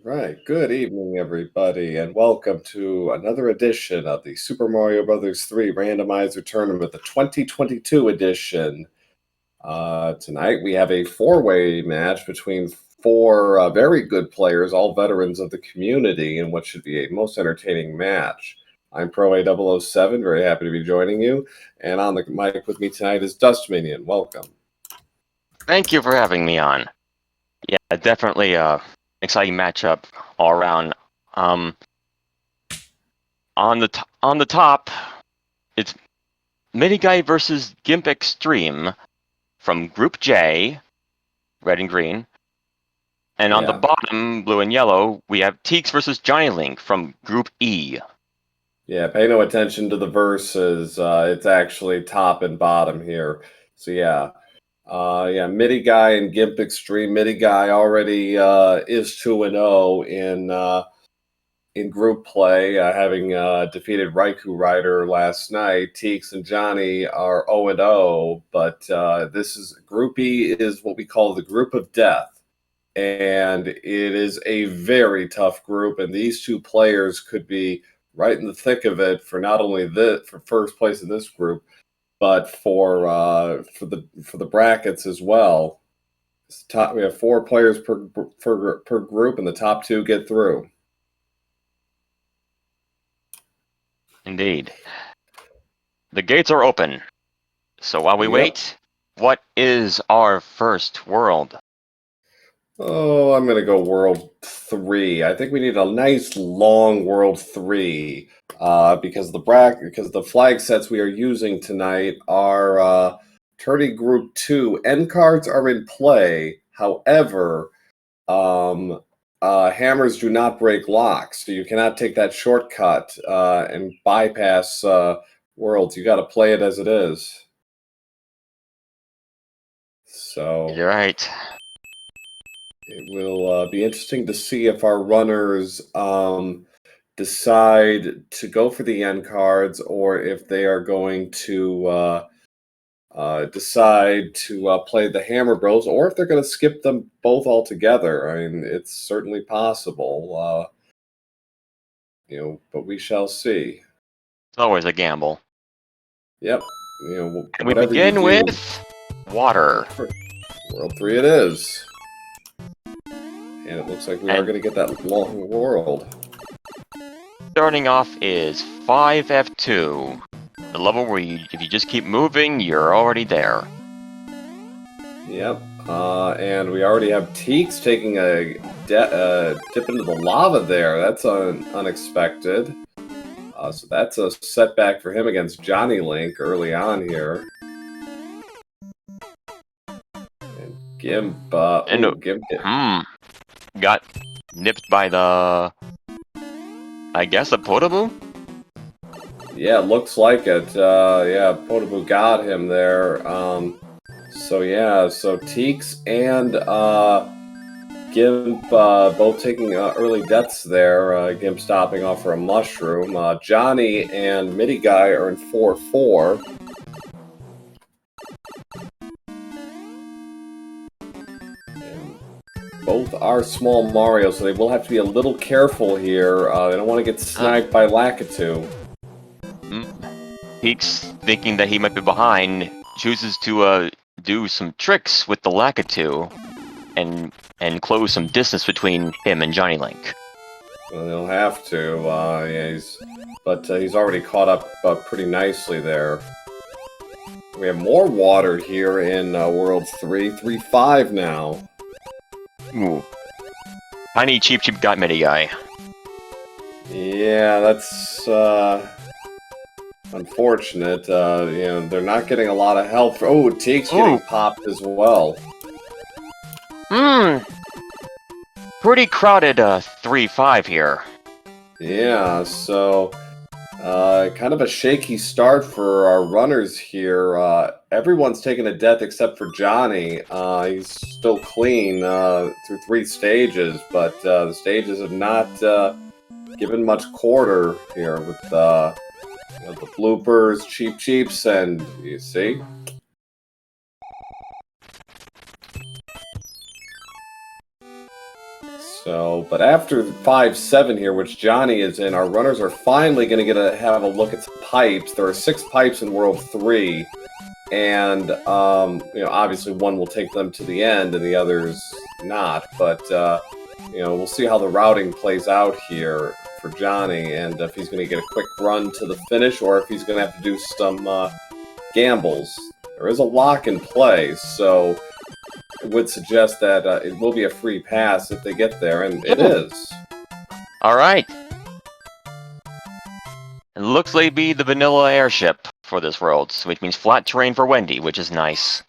Right. Good evening, everybody, and welcome to another edition of the Super Mario Brothers 3 Randomizer Tournament, the 2022 edition. Tonight we have a four-way match between four very good players, all veterans of the community, in what should be a most entertaining match. I'm Pro A007, very happy to be joining you, and on the mic with me tonight is Dust Minion. Welcome. Thank you for having me on. Yeah, definitely exciting matchup all around. On the top, it's MidiGuy versus Gimpxtreme from Group J, red and green. And on the Yeah. bottom, blue and yellow, we have TEEX versus JonnyLink from Group E. Yeah, pay no attention to the verses. It's actually top and bottom here. So yeah. MidiGuy and Gimpxtreme. MidiGuy already is 2-0 in group play, having defeated Raikou Rider last night. Teeks and Johnny are 0-0, but this is Group E is what we call the group of death. And it is a very tough group, and these two players could be right in the thick of it for not only for first place in this group, but for the brackets as well. We have four players per group, and the top two get through. Indeed. The gates are open. So while we wait, what is our first world? Oh, I'm going to go World 3. I think we need a nice long World 3 because the flag sets we are using tonight are Tourney Group 2. End cards are in play. However, hammers do not break locks, so you cannot take that shortcut and bypass worlds. You got to play it as it is. So You're right. it will be interesting to see if our runners decide to go for the end cards or if they are going to decide to play the Hammer Bros, or if they're going to skip them both altogether. I mean, it's certainly possible, but we shall see. It's always a gamble. Yep. And we begin with water. World 3 it is. And it looks like we are going to get that long world. Starting off is 5F2. The level where if you just keep moving, you're already there. Yep. And we already have Teeks taking a dip into the lava there. That's unexpected. So that's a setback for him against JonnyLink early on here. And Gimp. Gimp. Got nipped by the, I guess, a Potaboo? Yeah, looks like it. Potaboo got him there. So Teeks and Gimp both taking early deaths there. Gimp stopping off for a mushroom. Johnny and MidiGuy are in 4-4. Both are small Mario, so they will have to be a little careful here. They don't want to get sniped by Lakitu. Teeks, thinking that he might be behind, chooses to do some tricks with the Lakitu and close some distance between him and JonnyLink. Well, he'll have to. He's already caught up pretty nicely there. We have more water here in World 3. 3-5 now. Ooh. Tiny Cheep got MidiGuy. Yeah, that's unfortunate. They're not getting a lot of help. Oh, Teeks getting popped as well. Pretty crowded 3-5 here. Yeah, so kind of a shaky start for our runners here. Everyone's taken a death except for Johnny. He's still clean through 3 stages, but the stages have not given much quarter here with the bloopers, cheeps, and you see. So, but after 5-7 here, which Johnny is in, our runners are finally going to get to have a look at some pipes. There are 6 pipes in World 3, and obviously one will take them to the end, and the others not. But we'll see how the routing plays out here for Johnny, and if he's going to get a quick run to the finish, or if he's going to have to do some gambles. There is a lock in play, so it would suggest that it will be a free pass if they get there, and it is. Alright. It looks like be the vanilla airship for this world, which means flat terrain for Wendy, which is nice.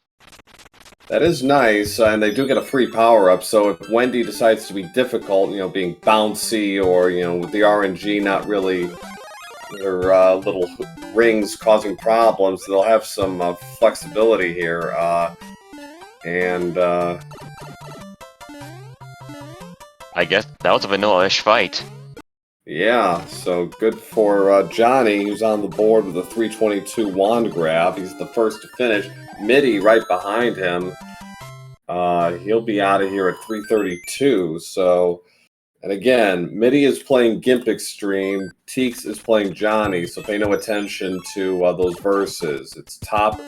That is nice, and they do get a free power-up, so if Wendy decides to be difficult, being bouncy, or, with the RNG not really their little rings causing problems, they'll have some flexibility here, I guess that was a vanilla-ish fight. Yeah, so good for Johnny, who's on the board with a 322 wand grab. He's the first to finish. Midi right behind him. He'll be out of here at 332. So, and again, Midi is playing Gimpxtreme. TEEX is playing Johnny. So pay no attention to those verses. It's top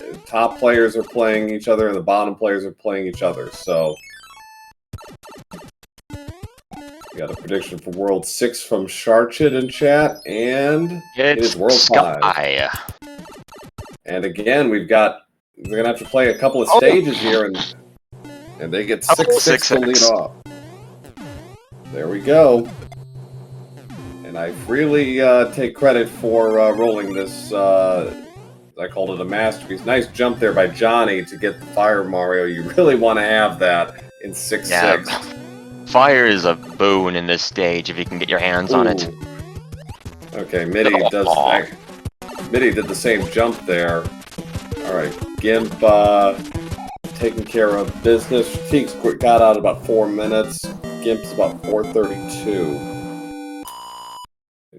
players are playing each other, and the bottom players are playing each other. So. We got a prediction for World 6 from Sharchit in chat, and it is World 5. And again, we're gonna have to play a couple of stages here, and they get 6-6 to lead off. There we go. And I freely take credit for rolling this. I called it a masterpiece. Nice jump there by Johnny to get the Fire Mario. You really want to have that in 6-6. Yeah. Fire is a boon in this stage if you can get your hands on it. Okay, Midi does that. Midi did the same jump there. Alright, Gimp taking care of business. TEEX got out about 4 minutes. Gimp's about 4:32.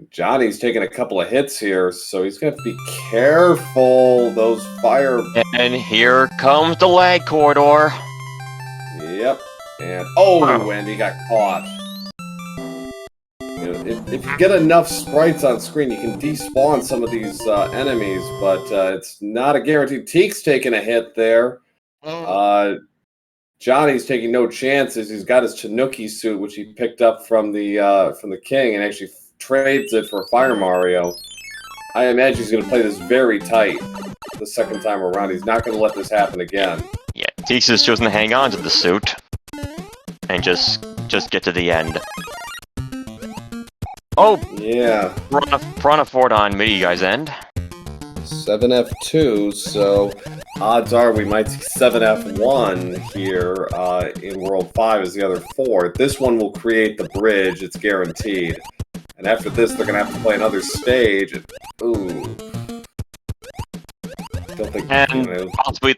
Johnny's taking a couple of hits here, so he's going to have to be careful. Those fire... And here comes the lag corridor. Yep. And and he got caught. If you get enough sprites on screen, you can despawn some of these enemies, but it's not a guarantee. TEEX taking a hit there. Johnny's taking no chances. He's got his Tanuki suit, which he picked up from the king, and actually trades it for a Fire Mario. I imagine he's going to play this very tight the second time around. He's not going to let this happen again. Yeah, TEEX has chosen to hang on to the suit. And just get to the end. Oh! Yeah. Piranha Ford on MidiGuy's end. 7F2, so odds are we might see 7F1 here in World 5 as the other 4. This one will create the bridge, it's guaranteed. And after this, they're going to have to play another stage. Ooh. Don't think... And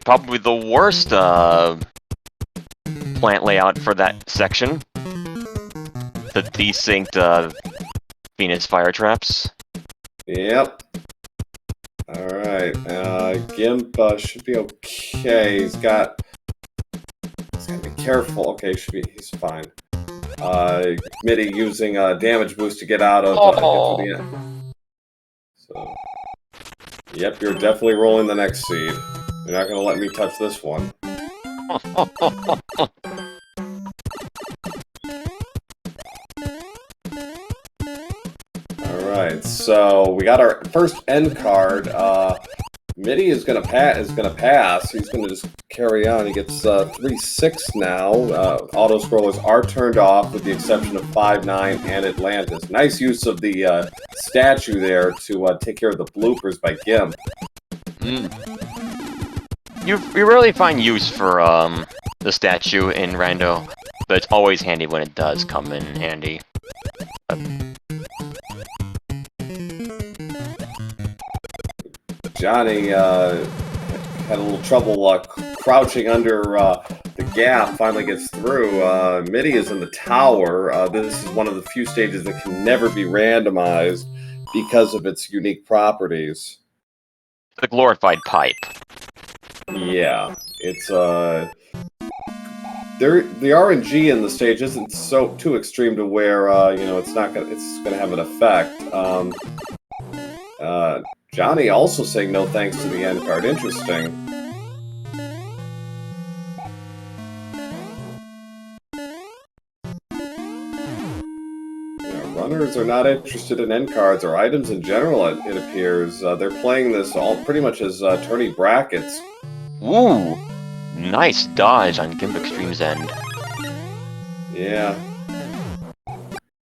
probably the worst plant layout for that section. The desynced Venus fire traps. Yep. Alright, Gimp should be okay. He's got to be careful. Okay, he's fine. Midi using damage boost to get out of get to the end. So, yep, you're definitely rolling the next seed. You're not going to let me touch this one. Alright, so we got our first end card. Midi is gonna pass. He's gonna just carry on. He gets 3-6 now. Auto scrollers are turned off with the exception of 5-9 and Atlantis. Nice use of the statue there to take care of the bloopers by Gimp. You rarely find use for the statue in Rando, but it's always handy when it does come in handy. Johnny had a little trouble crouching under the gap, finally gets through. Midi is in the tower. This is one of the few stages that can never be randomized because of its unique properties. The glorified pipe. Yeah, it's the RNG in the stage isn't so too extreme to where you know, it's gonna have an effect. Johnny also saying no thanks to the end card. Interesting. Runners are not interested in end cards or items in general, it appears. They're playing this all pretty much as tourney brackets. Ooh, nice dodge on Gimpxtreme's end. Yeah.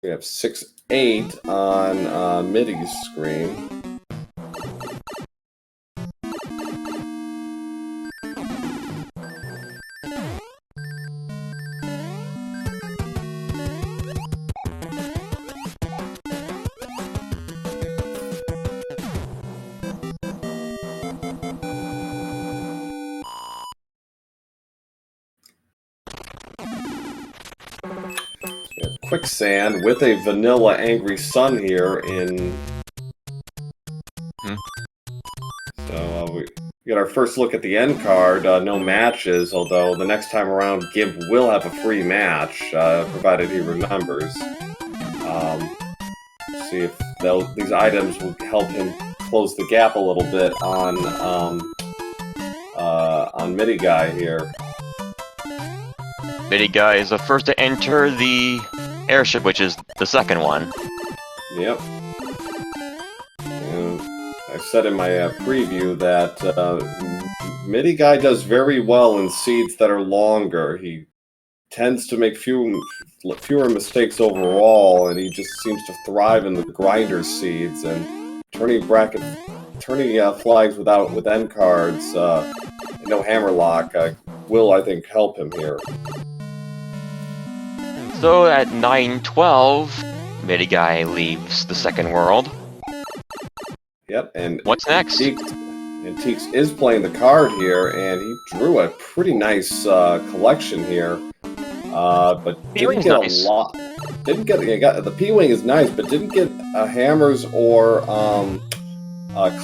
We have 6-8 on MIDI's screen. Quicksand with a vanilla Angry Sun here in. So we get our first look at the end card. No matches, although the next time around Gimp will have a free match, provided he remembers. See if these items will help him close the gap a little bit on MidiGuy here. MidiGuy is the first to enter the airship, which is the second one. Yep. And I said in my preview that MidiGuy does very well in seeds that are longer. He tends to make fewer mistakes overall, and he just seems to thrive in the grinder seeds. And tourney flags with end cards, no hammerlock will, I think, help him here. So at 9-12, MidiGuy leaves the second world. Yep, and what's next? TEEX is playing the card here, and he drew a pretty nice collection here. But didn't get a lot. The P-Wing is nice, but didn't get hammers or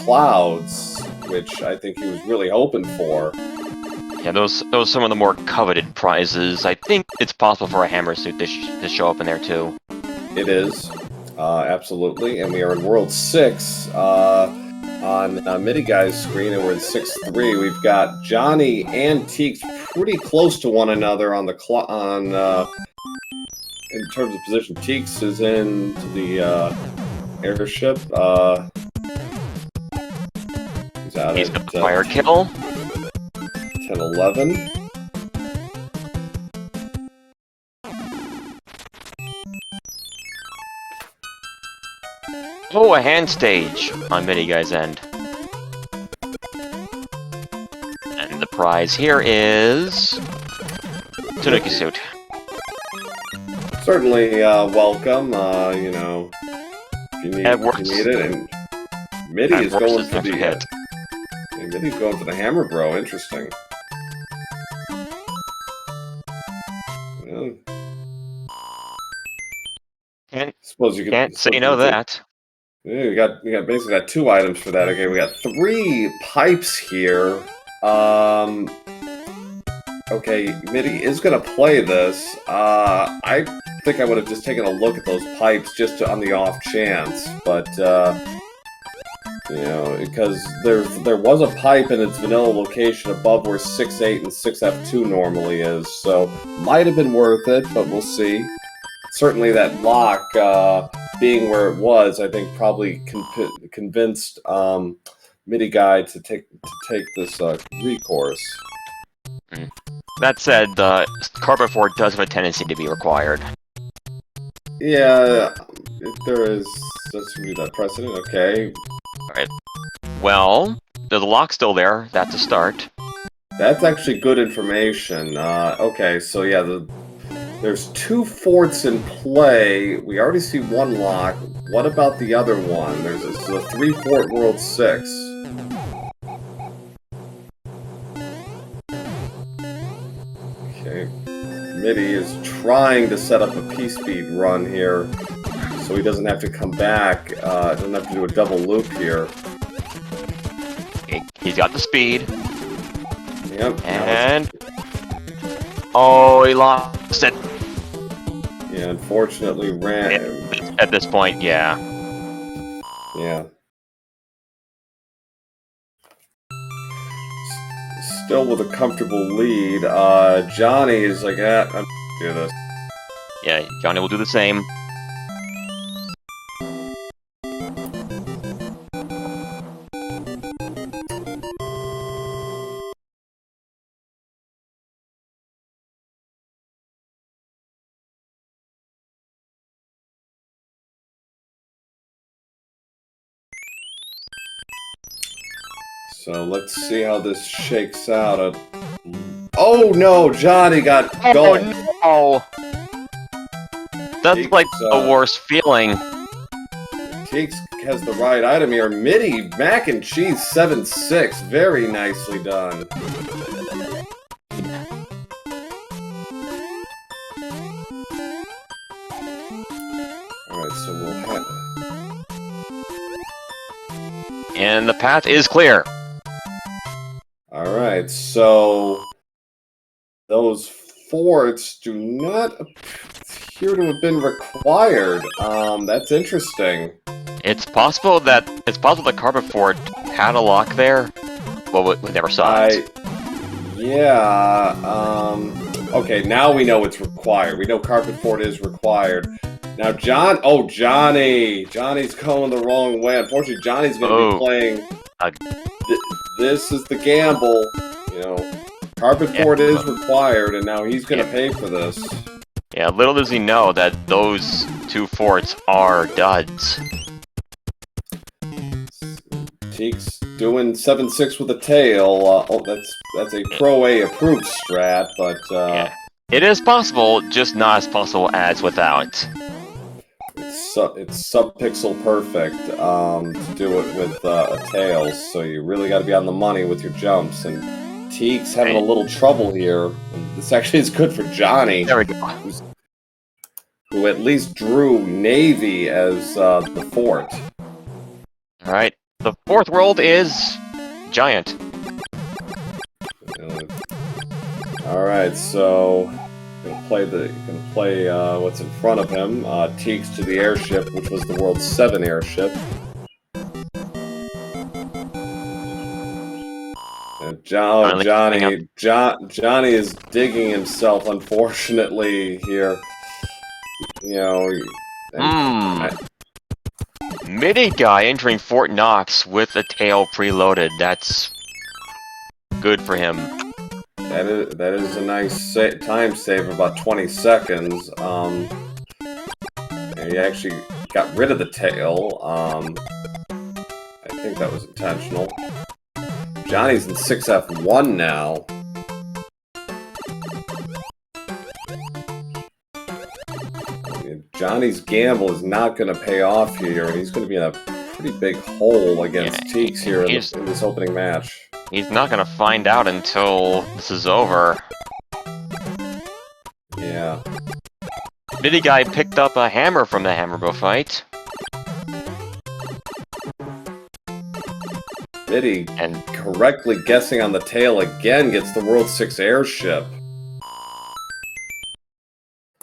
clouds, which I think he was really hoping for. Yeah, those are some of the more coveted prizes. I think it's possible for a hammer suit to show up in there too. It is, absolutely, and we are in World 6 on MidiGuy's screen, and we're in 6-3. We've got Johnny and TEEX pretty close to one another on the in terms of position. TEEX is into the airship. He's got the fire kill. 10-11. Oh, a hand stage on MidiGuy's end. And the prize here is Tanuki suit. Certainly welcome. You know, if you need it, and Midi is going for the hit. Midi's going for the hammer, bro. Interesting. Well, suppose you can't say no to that. Yeah, we got basically got 2 items for that. Okay, we got 3 pipes here. Okay, Midi is gonna play this. I think I would have just taken a look at those pipes just on the off chance, but you know, because there was a pipe in its vanilla location above where 6-8 and 6F2 normally is, so might have been worth it, but we'll see. Certainly that lock being where it was, I think probably convinced MidiGuy to take this recourse. That said, Carbon 4 does have a tendency to be required. Yeah, does seem to be that precedent. Okay. Alright. Well, there's a lock still there. That's a start. That's actually good information. Okay, so yeah, there's 2 forts in play. We already see 1 lock. What about the other one? There's a 3-fort World 6. Okay. Midi is trying to set up a P-speed run here, so he doesn't have to come back, doesn't have to do a double loop here. He's got the speed. Yep. And Oh, he lost it. Yeah, unfortunately, At this point, yeah. Yeah. Still with a comfortable lead. Johnny is like, I'm gonna do this. Yeah, Johnny will do the same. So let's see how this shakes out. Oh no, Johnny got gulped. Oh no! That's TEEX, like the worst feeling. TEEX has the right item here. MIDI mac and cheese 7-6. Very nicely done. Alright, so we'll have... And the path is clear. Alright, so... Those forts do not appear to have been required. That's interesting. It's possible that the carpet fort had a lock there, but we never saw it. Yeah. Okay, now we know it's required. We know carpet fort is required. Now, Johnny! Johnny's going the wrong way. Unfortunately, Johnny's going to be playing... This is the gamble, you know. Carpet fort is required, and now he's going to pay for this. Yeah, little does he know that those two forts are duds. TEEX doing 7-6 with a tail. That's a Pro A approved strat, but yeah. It is possible, just not as possible as without. It's sub-pixel perfect to do it with a tail, so you really got to be on the money with your jumps. And TEEX having a little trouble here. And this actually is good for Johnny. There we go. Who at least drew Navy as the fort. Alright, the fourth world is giant. Alright, so gonna play what's in front of him. TEEX to the airship, which was the world's 7 airship. Johnny is digging himself, unfortunately, here. You know... MidiGuy entering Fort Knox with a tail preloaded. That's good for him. That is a nice time save of about 20 seconds. And he actually got rid of the tail. I think that was intentional. Johnny's in 6F1 now. Johnny's gamble is not going to pay off here, and he's going to be in a pretty big hole against TEEX here in this opening match. He's not going to find out until this is over. Yeah. MidiGuy picked up a hammer from the Hammerbow fight. Midi, and correctly guessing on the tail again, gets the World 6 airship.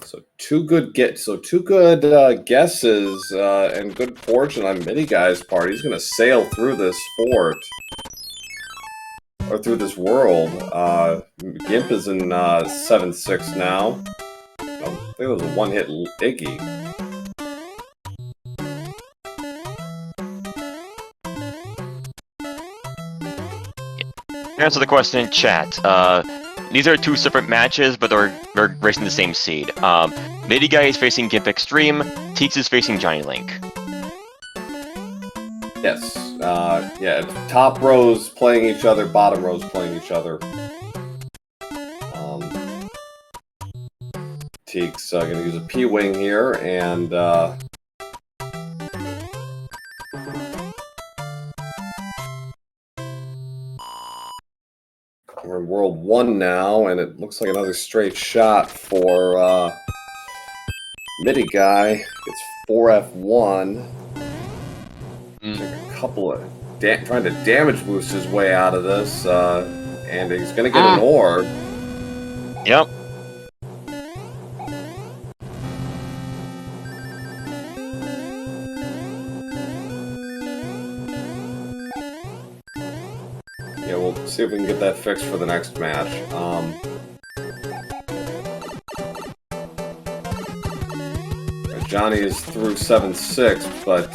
So two good guesses and good fortune on MidiGuy's part. He's going to sail through this fort. Or through this world. Gimp is in 7-6 now. I think it was a one-hit Iggy. Answer the question in chat. These are two separate matches, but they're racing the same seed. MidiGuy is facing Gimpxtreme, TEEX is facing JonnyLink. Yes. Yeah, top rows playing each other, bottom rows playing each other. TEEX going to use a P-Wing here, and we're in World 1 now, and it looks like another straight shot for MidiGuy. Gets 4F1. A couple of trying to damage boost his way out of this, and he's going to get an orb. Yep. we'll see if we can get that fixed for the next match. Johnny is through 7-6, but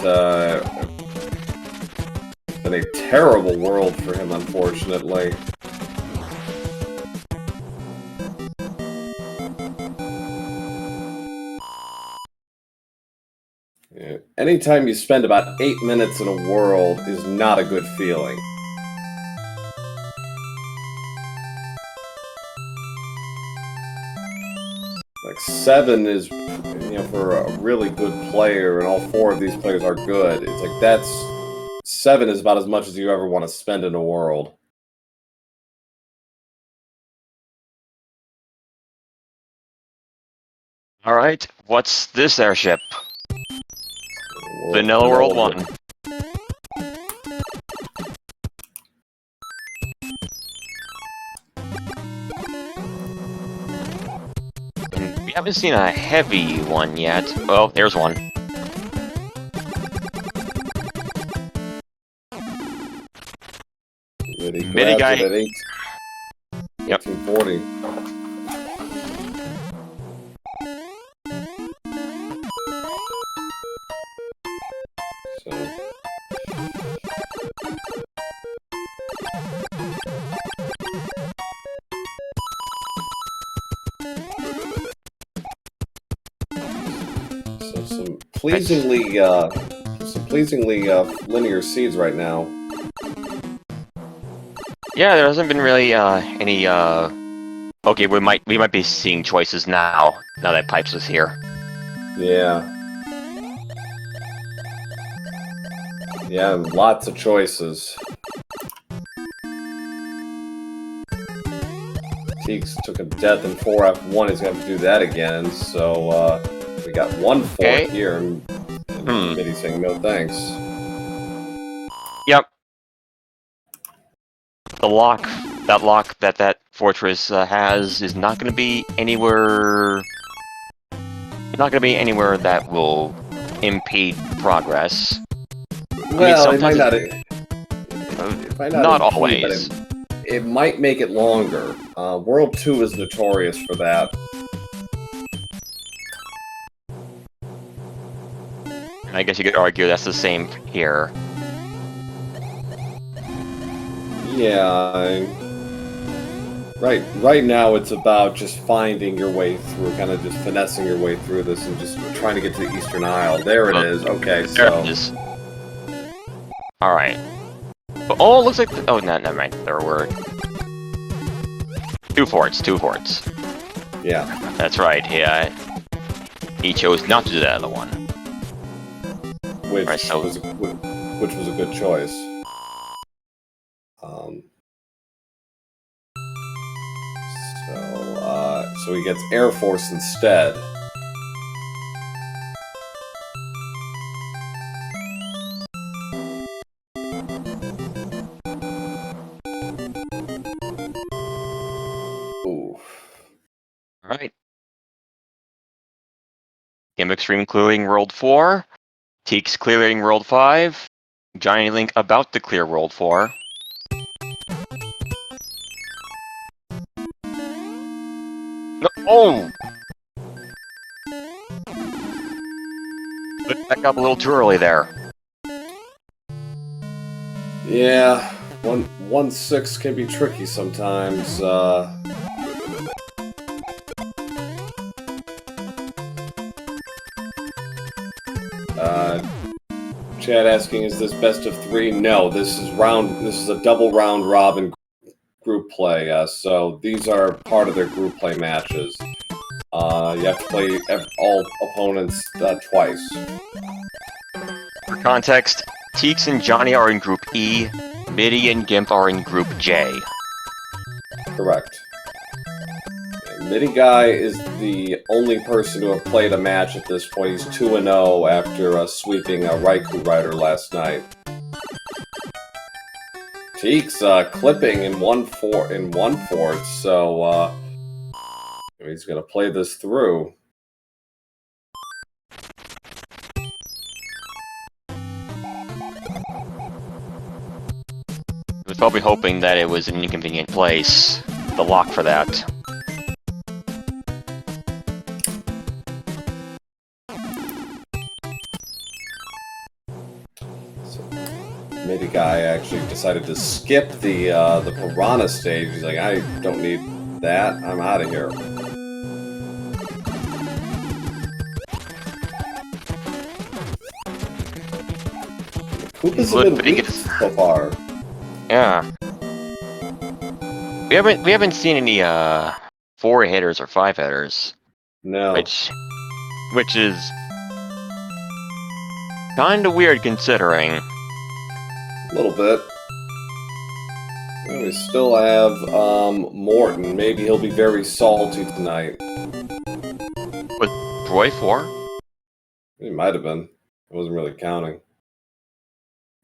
it's been a terrible world for him, unfortunately. Yeah. Anytime you spend about 8 minutes in a world is not a good feeling. Like 7 is, for a really good player, and all 4 of these players are good. It's like 7 is about as much as you ever want to spend in a world. All right, what's this airship? Vanilla World 1. We haven't seen a heavy one yet. Oh, there's one. MidiGuy at 1840. So some pleasingly linear seeds right now. Yeah, there hasn't been really any okay, we might be seeing choices now that Pipes is here. Yeah. Yeah, lots of choices. TEEX took a death in 4F1. He's going to do that again. So we got 1-4 here. And Midi's saying no thanks. Yep. The lock that fortress has is not going to be anywhere. Not going to be anywhere that will impede progress. Well, it might not. Not impede, always. But it might make it longer. World 2 is notorious for that. I guess you could argue that's the same here. Yeah. Right now it's about just finding your way through, kind of just finessing your way through this and just trying to get to the Eastern Isle. There it is. Okay, so... There it is. Alright. Oh, it looks like... Oh, no, never mind. There were... Two forts. Yeah. That's right, yeah. He chose not to do the other one. Which was a good choice. So he gets Air Force instead. Ooh. Alright. Gimpxtreme clearing World 4. TEEX clearing World 5. JonnyLink about to clear World 4. No, oh! Put back up a little too early there. Yeah, 1-6 can be tricky sometimes. Chad asking, is this best of 3? No, this is a double round robin group play. So these are part of their group play matches. You have to play all opponents twice. For context, TEEX and Johnny are in Group E, Midi and Gimp are in Group J. Correct. MidiGuy is the only person to have played a match at this point. He's 2-0 after sweeping a Raikou Rider last night. TEEX clipping in 1-4, so he's going to play this through. was probably hoping that it was an inconvenient place. The lock for that. So, MidiGuy actually decided to skip the Piranha stage. He's like, I don't need that. I'm out of here. Koopas have been weak so far. Yeah. We haven't seen any 4-hitters or 5-hitters. No. Which is kinda weird considering. A little bit. And we still have Morton. Maybe he'll be very salty tonight. Was Troy 4? He might have been. I wasn't really counting.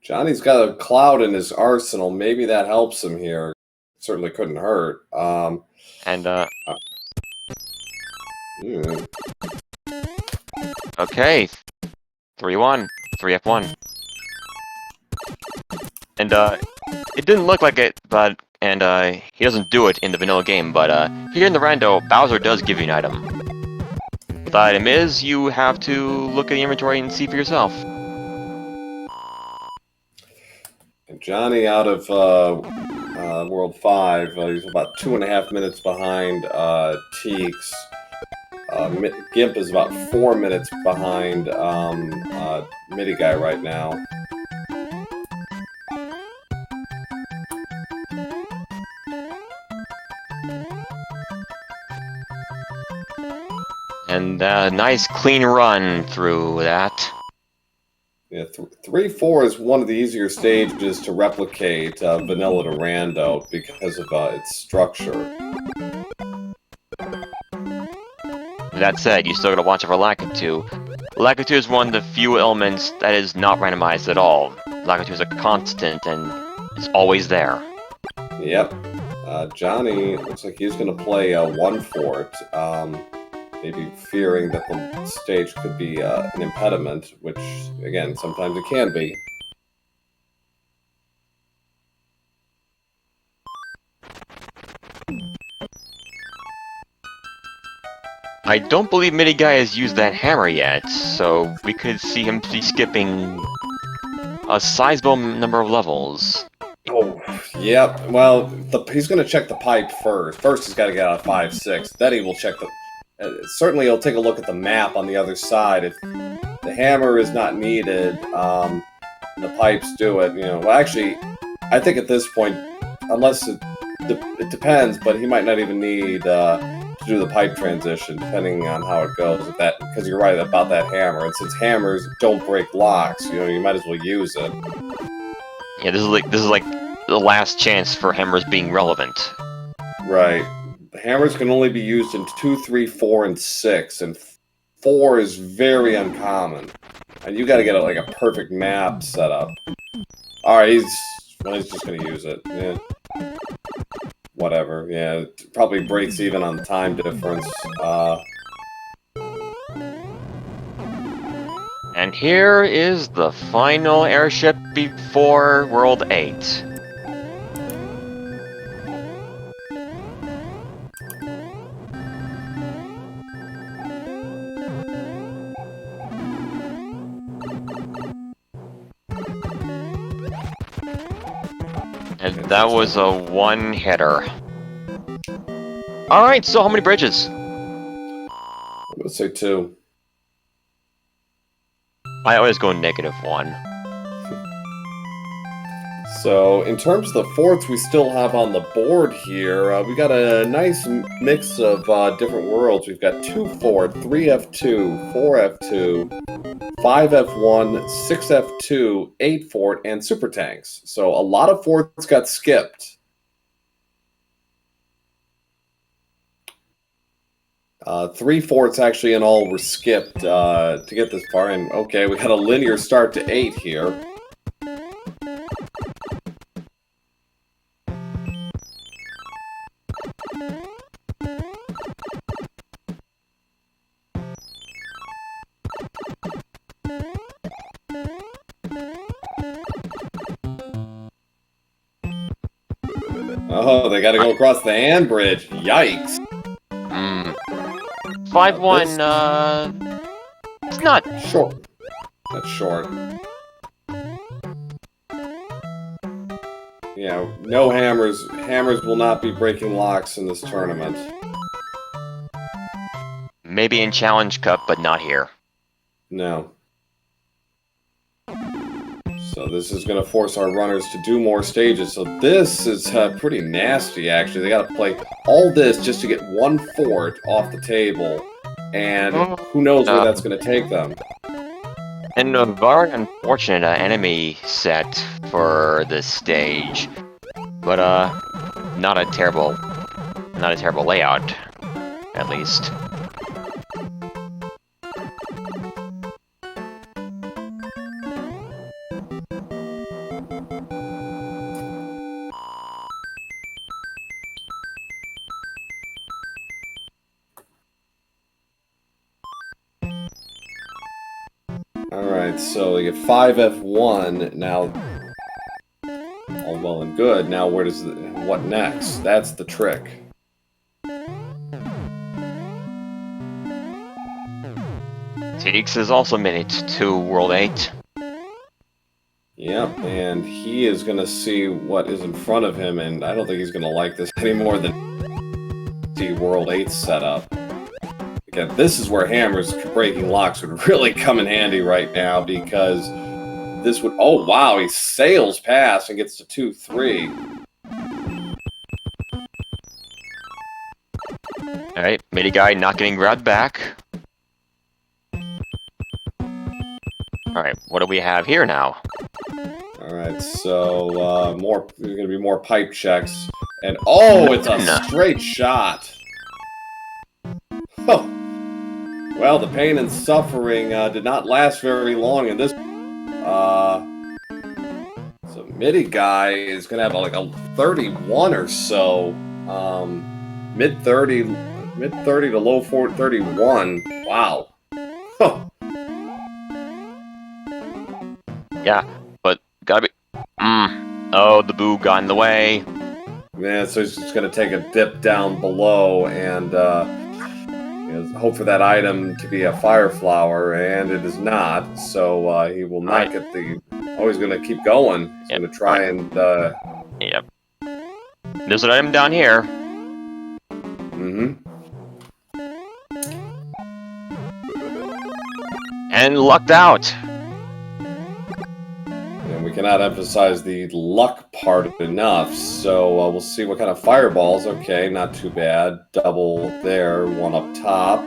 Johnny's got a cloud in his arsenal. Maybe that helps him here. Certainly couldn't hurt. Okay. 3-1. 3F1. And it didn't look like it, but he doesn't do it in the vanilla game, but here in the rando, Bowser does give you an item. What the item is, you have to look at the inventory and see for yourself. And Johnny out of World 5, he's about 2.5 minutes behind TEEX. Gimp is about 4 minutes behind MidiGuy right now. And nice clean run through that. Yeah, 3-4 is one of the easier stages to replicate vanilla to rando because of its structure. That said, you still gotta watch out for Lakitu. Lakitu is one of the few elements that is not randomized at all. Lakitu is a constant and it's always there. Yep. Johnny looks like he's going to play 1 fort, maybe fearing that the stage could be an impediment, which, again, sometimes it can be. I don't believe MidiGuy has used that hammer yet, so we could see him be skipping a sizable number of levels. Oh, yep. Well, he's going to check the pipe first. First, he's got to get out of 5-6. Then he will check the... certainly, he'll take a look at the map on the other side. If the hammer is not needed, and the pipes do it, you know... Well, actually, I think at this point, unless it depends, but he might not even need... to do the pipe transition, depending on how it goes. Because you're right about that hammer, and since hammers don't break locks, you know, you might as well use it. Yeah, this is like the last chance for hammers being relevant. Right. The hammers can only be used in 2, 3, 4, and 6, and 4 is very uncommon. And you got to get like a perfect map set up. All right, he's just gonna use it. Yeah. Whatever, yeah, it probably breaks even on the time difference. And here is the final airship before World 8. And that was a one-hitter. Alright, so how many bridges? I'm gonna say 2. I always go -1. So, in terms of the forts we still have on the board here, we got a nice mix of different worlds. We've got 2 fort, 3F2, 4F2, 5F1, 6F2, 8 fort, and super tanks. So a lot of forts got skipped. 3 forts actually in all were skipped to get this far. And okay, we got a linear start to 8 here. Oh, they got to go across the hand bridge. Yikes. 5-1, it's not... Short. That's short. Yeah, no hammers. Hammers will not be breaking locks in this tournament. Maybe in Challenge Cup, but not here. No. So this is going to force our runners to do more stages. So this is pretty nasty, actually. They got to play all this just to get one fort off the table. And who knows where that's going to take them. And a very unfortunate enemy set for this stage. But, not a terrible layout, at least. Alright, so we get 5F1. Now, all well and good. Now, what next? That's the trick. TEEX has also made it to World 8. Yep, and he is going to see what is in front of him, and I don't think he's going to like this any more than the World 8 setup. Again, this is where hammers breaking locks would really come in handy right now, because this would... Oh, wow, he sails past and gets to 2-3. Alright, MidiGuy not getting grabbed back. Alright, what do we have here now? Alright, so, there's gonna be more pipe checks. And, oh, it's a straight shot! Oh. Well, the pain and suffering did not last very long in this. So MidiGuy is gonna have like a 31 or so. Mid-30 to low 31. Wow. Huh. Yeah, but gotta be... Oh, the boo got in the way. Yeah, so he's just gonna take a dip down below and hope for that item to be a fire flower, and it is not. So he will not get the... Oh, he's gonna keep going. He's gonna try and... Yep. There's an item down here. And lucked out. And we cannot emphasize the luck part enough, so we'll see what kind of fireballs. Okay, not too bad. Double there, one up top.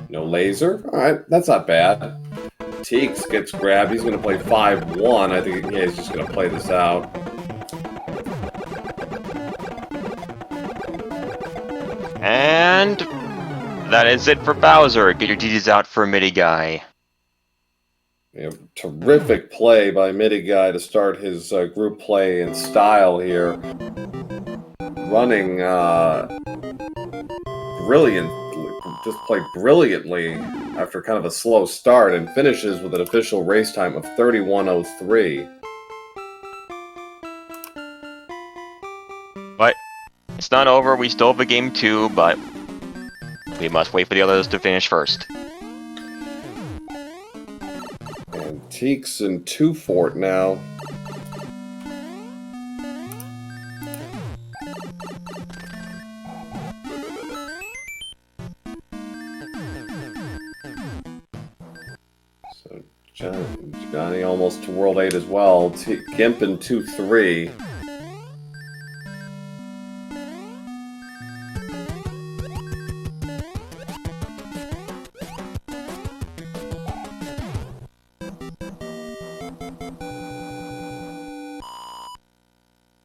No laser. Alright, that's not bad. TEEX gets grabbed. He's going to play 5-1. I think he's just going to play this out. And that is it for Bowser. Get your DDs out for MidiGuy. Terrific play by MidiGuy to start his group play in style here. Running just played brilliantly after kind of a slow start, and finishes with an official race time of 31:03. But it's not over. We still have a game 2, but we must wait for the others to finish first. And TEEX in 2 fort now. So Johnny almost to World 8 as well. Gimp in 2-3.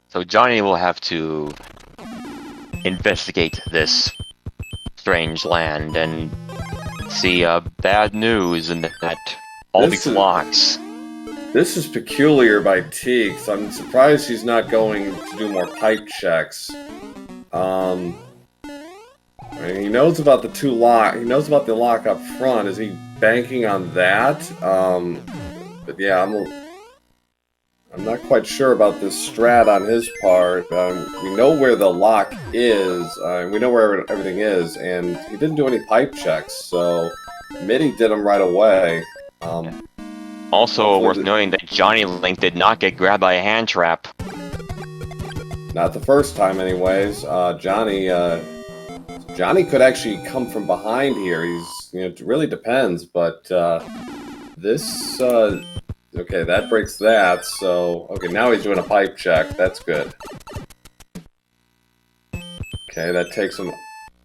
So Johnny will have to investigate this strange land and see bad news and that all these locks. This is peculiar by TEEX. I'm surprised he's not going to do more pipe checks. I mean, he knows about the two lock. He knows about the lock up front. Is he banking on that? But yeah, I'm not quite sure about this strat on his part. We know where the lock is. We know where everything is, and he didn't do any pipe checks, so Midi did them right away. Also worth noting that JonnyLink did not get grabbed by a hand trap. Not the first time, anyways. Johnny could actually come from behind here. It really depends, but this. Okay, that breaks that. So okay, now he's doing a pipe check. That's good. Okay, that takes him.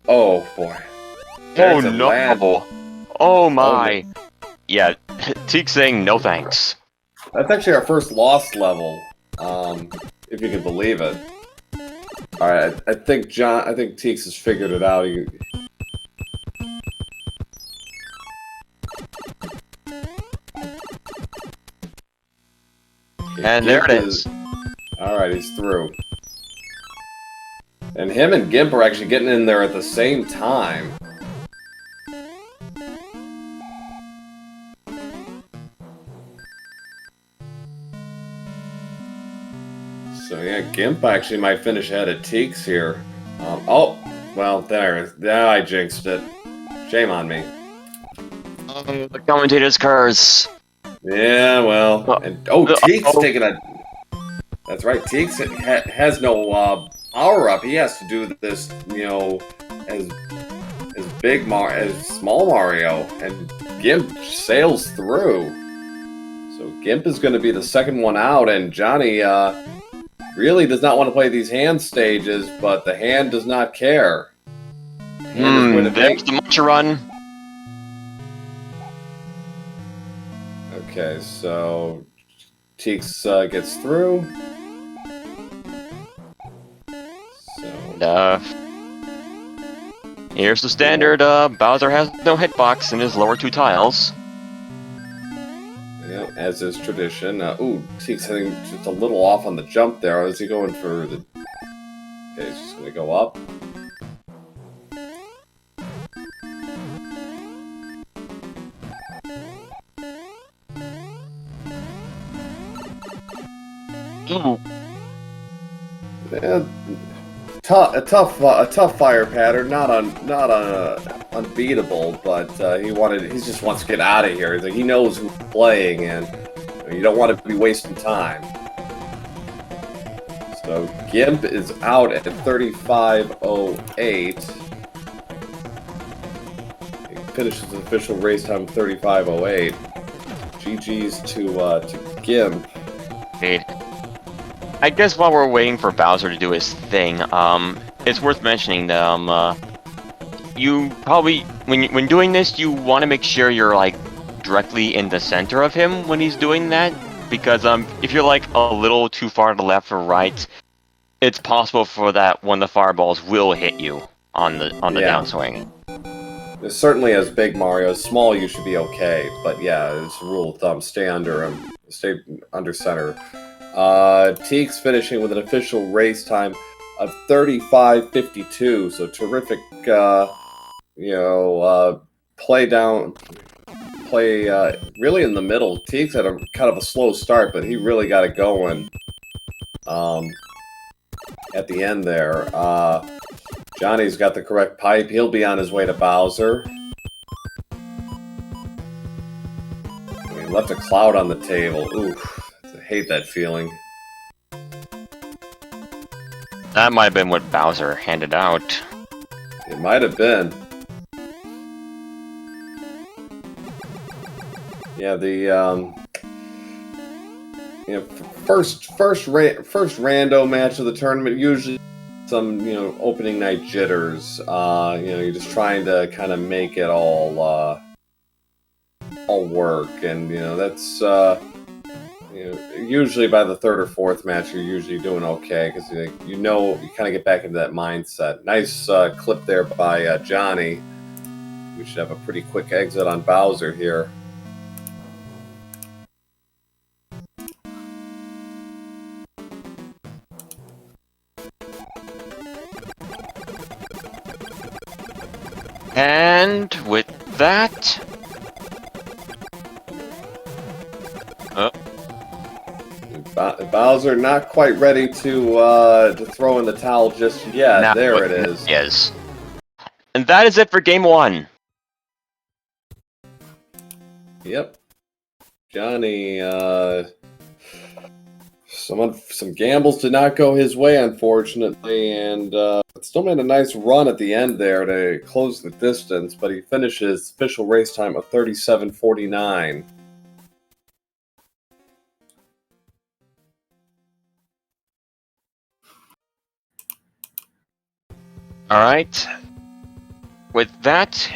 Oh boy. Oh no! Oh my! Yeah, TEEX saying no thanks. That's actually our first lost level, if you can believe it. All right, I think TEEX has figured it out. And there it is. All right, he's through. And him and Gimp are actually getting in there at the same time. So yeah, Gimp actually might finish ahead of TEEX here. Oh, well, there I jinxed it. Shame on me. The commentator's curse. Yeah, well, and TEEX taking a. That's right, TEEX has no power up. He has to do this, as small Mario, and Gimp sails through. So Gimp is going to be the second one out, and Johnny really does not want to play these hand stages, but the hand does not care. There's the much run. Okay, so TEEX gets through. So here's the standard. Bowser has no hitbox in his lower two tiles. Yeah, as is tradition. TEEX hitting just a little off on the jump there. Is he going for the? Okay, he's just going to go up. Ooh. Yeah, a tough fire pattern, not unbeatable, but he just wants to get out of here. He knows who's playing, and you don't want to be wasting time. So Gimp is out at 35:08. He finishes the official race time 35:08. GG's to Gimp. I guess while we're waiting for Bowser to do his thing, it's worth mentioning that you probably when doing this, you want to make sure you're like directly in the center of him when he's doing that, because if you're like a little too far to the left or right, it's possible for that one of the fireballs will hit you on the downswing. Certainly, as big Mario, as small you should be okay, but yeah, it's a rule of thumb: stay under him, stay under center. TEEX finishing with an official race time of 35:52, so terrific, play really in the middle. TEEX had a kind of a slow start, but he really got it going at the end there. Johnny's got the correct pipe. He'll be on his way to Bowser. He left a cloud on the table. Oof. I hate that feeling. That might have been what Bowser handed out. It might have been. Yeah, the first rando match of the tournament, usually some opening night jitters. You're just trying to kind of make it all work, and that's. Usually by the third or fourth match, you're usually doing okay, because you kind of get back into that mindset. Nice clip there by Johnny. We should have a pretty quick exit on Bowser here. And with that, Bowser not quite ready to throw in the towel just yet. Now There it is. Yes. And that is it for game 1. Yep. Johnny, some gambles did not go his way, unfortunately, and still made a nice run at the end there to close the distance, but he finishes official race time of 37:49. Alright. With that,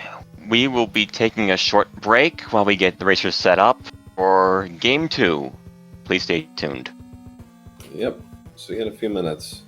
we will be taking a short break while we get the racers set up for game 2. Please stay tuned. Yep. See you in a few minutes.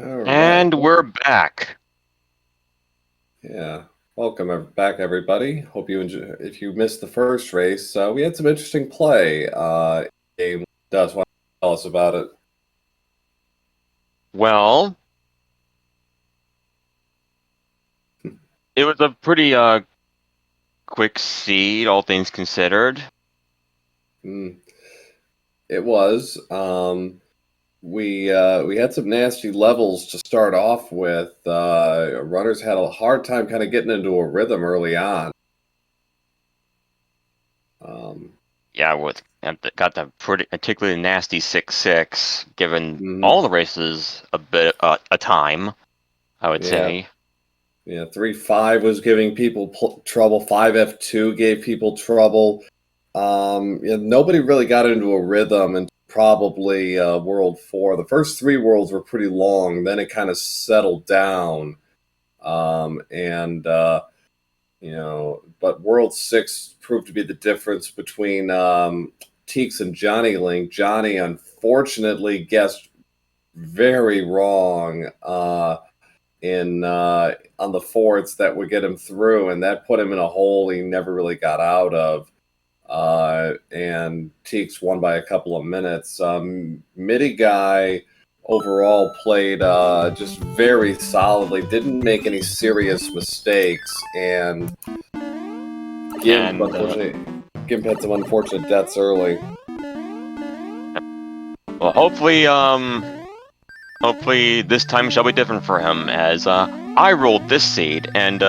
All right. And we're back. Yeah. Welcome back, everybody. Hope you enjoy. If you missed the first race, we had some interesting play. Game does want to tell us about it. Well, it was a pretty quick seed, all things considered. It was. We had some nasty levels to start off with. Runners had a hard time kind of getting into a rhythm early on. Yeah, got the pretty particularly nasty 6-6, given all the races a bit a time, I would say. Yeah, 3-5 was giving people trouble. 5F2 gave people trouble. Nobody really got into a rhythm until probably World 4. The first 3 worlds were pretty long. Then it kind of settled down. But World 6 proved to be the difference between TEEX and JonnyLink. Johnny, unfortunately, guessed very wrong on the forts that would get him through, and that put him in a hole he never really got out of. And TEEX won by a couple of minutes. MidiGuy overall played just very solidly, didn't make any serious mistakes, and Gimp had some unfortunate deaths early. Well, hopefully this time shall be different for him, as I rolled this seed, and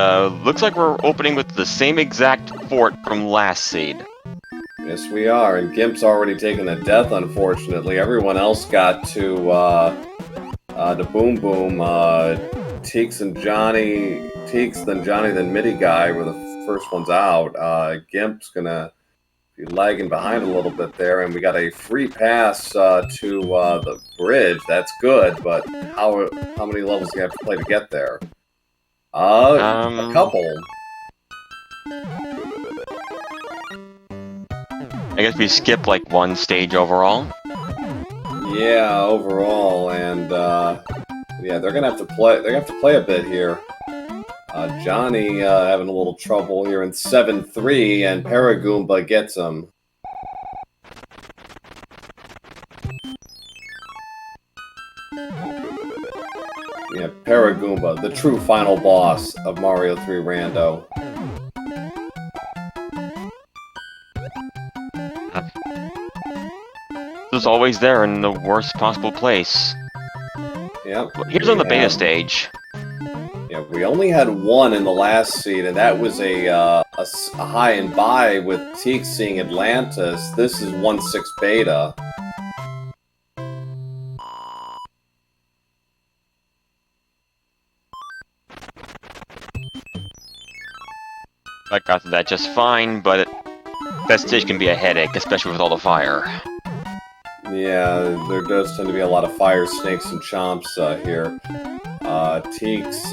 looks like we're opening with the same exact fort from last seed. Yes, we are. And Gimp's already taken a death, unfortunately. Everyone else got to Boom Boom. TEEX, then Johnny, then MidiGuy were the first ones out. Gimp's gonna be lagging behind a little bit there, and we got a free pass to the bridge. That's good, but how many levels do you have to play to get there? A couple. I guess we skip like one stage overall. Yeah, overall, and yeah, they're gonna have to play. They're gonna have to play a bit here. Johnny having a little trouble here in 7-3, and Paragoomba gets him. Yeah, Paragoomba, the true final boss of Mario 3 Rando. This is always there in the worst possible place. Yep. Here's on the beta stage. Yeah, we only had one in the last seed, and that was a high and buy with TEEX seeing Atlantis. This is 1/6 beta. I got through that just fine, but that stage can be a headache, especially with all the fire. Yeah, there does tend to be a lot of fire snakes and chomps here. TEEX,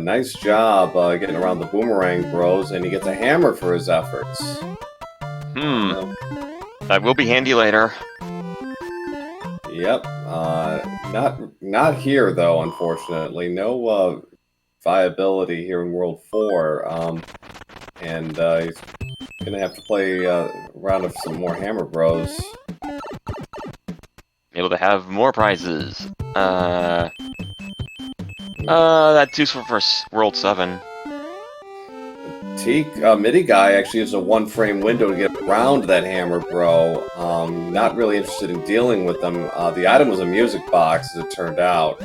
nice job getting around the Boomerang Bros, and he gets a hammer for his efforts. That will be handy later. Yep. Not here though, unfortunately. No viability here in World 4. And he's gonna have to play a round of some more Hammer Bros. Able to have more prizes. That's useful for World 7. MidiGuy actually used a 1-frame window to get around that Hammer Bro. Not really interested in dealing with them. The item was a music box, as it turned out.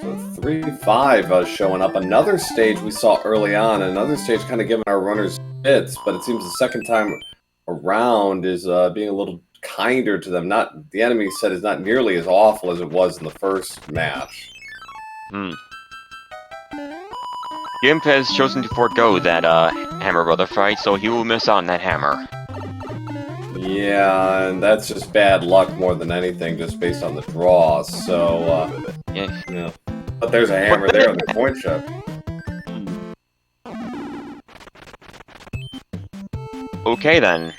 So 3-5 showing up. Another stage we saw early on. Another stage kind of giving our runners hits, but it seems the second time around is being a little kinder to them. The enemy set is not nearly as awful as it was in the first match. Gimp has chosen to forego that Hammer Brother fight, so he will miss out on that hammer. Yeah, and that's just bad luck more than anything, just based on the draw. So, Yeah. yeah. But there's a hammer there on the coin chip. Okay then.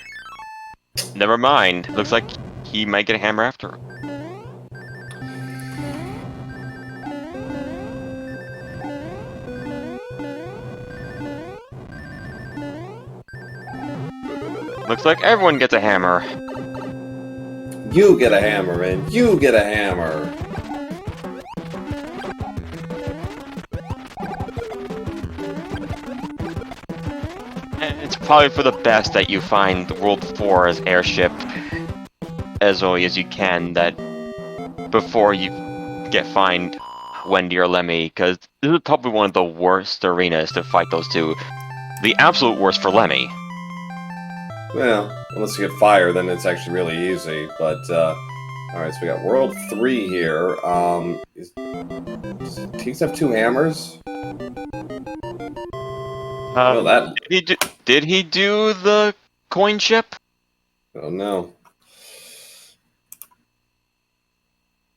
Never mind. Looks like he might get a hammer after. Looks like everyone gets a hammer. You get a hammer, and you get a hammer. And it's probably for the best that you find the World 4's airship as early as you can, that before you get fined Wendy or Lemmy, because this is probably one of the worst arenas to fight those two. The absolute worst for Lemmy. Well, unless you get fire, then it's actually really easy. But, alright, so we got World 3 here. Does TEEX have 2 hammers? Well, Did he do the coin chip? Oh, no.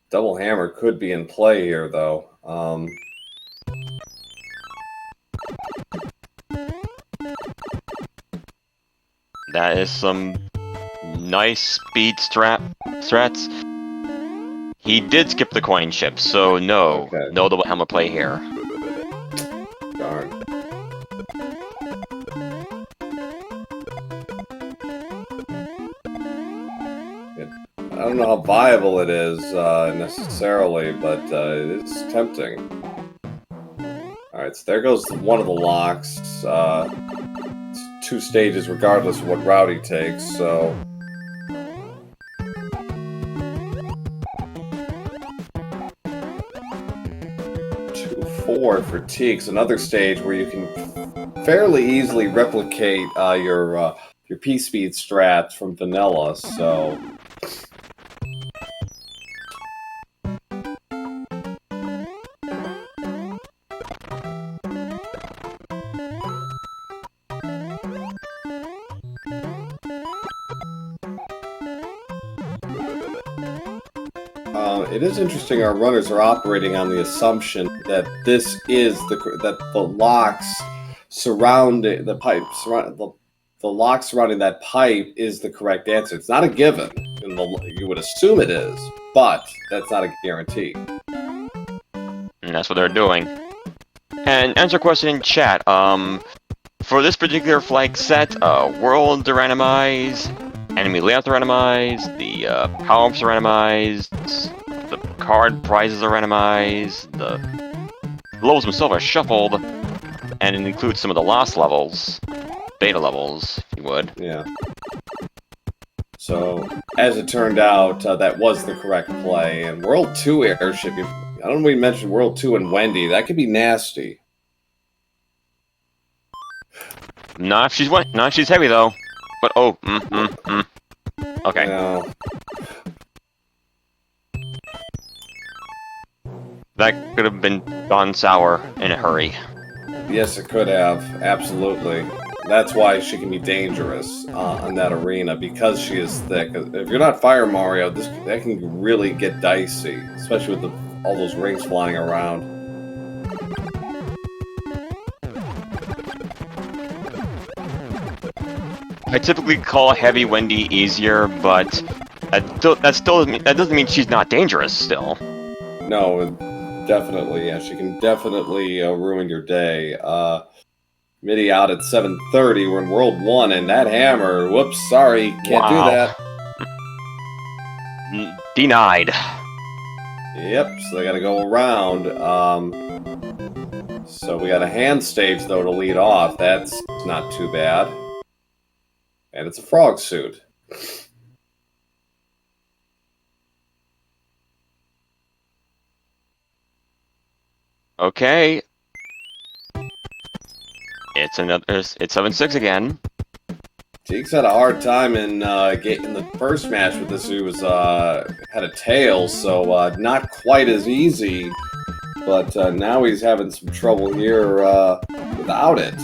Double hammer could be in play here, though. That is some nice speed strats. He did skip the coin chip, so no. Okay. No double hammer play here. Darn. I don't know how viable it is, necessarily, but it is tempting. Alright, so there goes one of the locks. It's 2 stages regardless of what route he takes, so... 2-4 for TEEX, another stage where you can fairly easily replicate your P-speed strats from vanilla, so... It is interesting our runners are operating on the assumption that this is that the locks surrounding the pipe, the lock surrounding that pipe is the correct answer. It's not a given. You would assume it is, but that's not a guarantee. And that's what they're doing. And answer question in chat. For this particular flag set, world to randomize, enemy layout to randomize, the power-ups are randomized, the card prizes are randomized, the levels themselves are shuffled, and it includes some of the lost levels, beta levels, if you would. Yeah. So, as it turned out, that was the correct play. And World 2 airship, I don't know if we mentioned World 2 and Wendy, that could be nasty. Not if she's heavy though. But oh, okay. Yeah. That could have been gone sour in a hurry. Yes, it could have. Absolutely. That's why she can be dangerous in that arena, because she is thick. If you're not Fire Mario, that can really get dicey, especially with all those rings flying around. I typically call Heavy Wendy easier, but that doesn't mean she's not dangerous still. No, definitely. Yeah, she can definitely ruin your day. Midi out at 7:30. We're in World 1, and that hammer. Whoops, sorry, can't do that. Denied. Yep, so they got to go around. So we got a hand stage though to lead off. That's not too bad. And it's a frog suit. Okay. It's 7-6 again. TEEX had a hard time in the first match with this. He was had a tail, so not quite as easy. But now he's having some trouble here without it.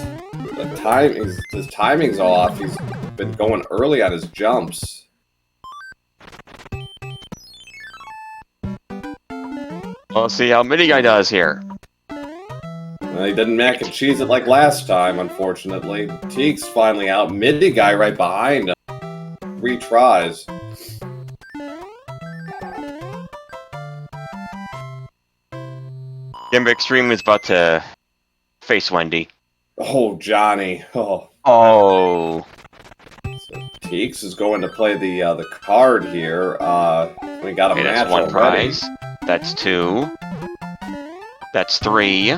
His timing's off. He's been going early on his jumps. We'll see how MidiGuy does here. He didn't mac and cheese it like last time, unfortunately. TEEX finally out. MidiGuy right behind him. 3 tries. Gimpxtreme is about to face Wendy. Oh, Johnny. Oh. Oh. So TEEX is going to play the card here. We got a match that's 1 already. prize. That's 2. That's 3.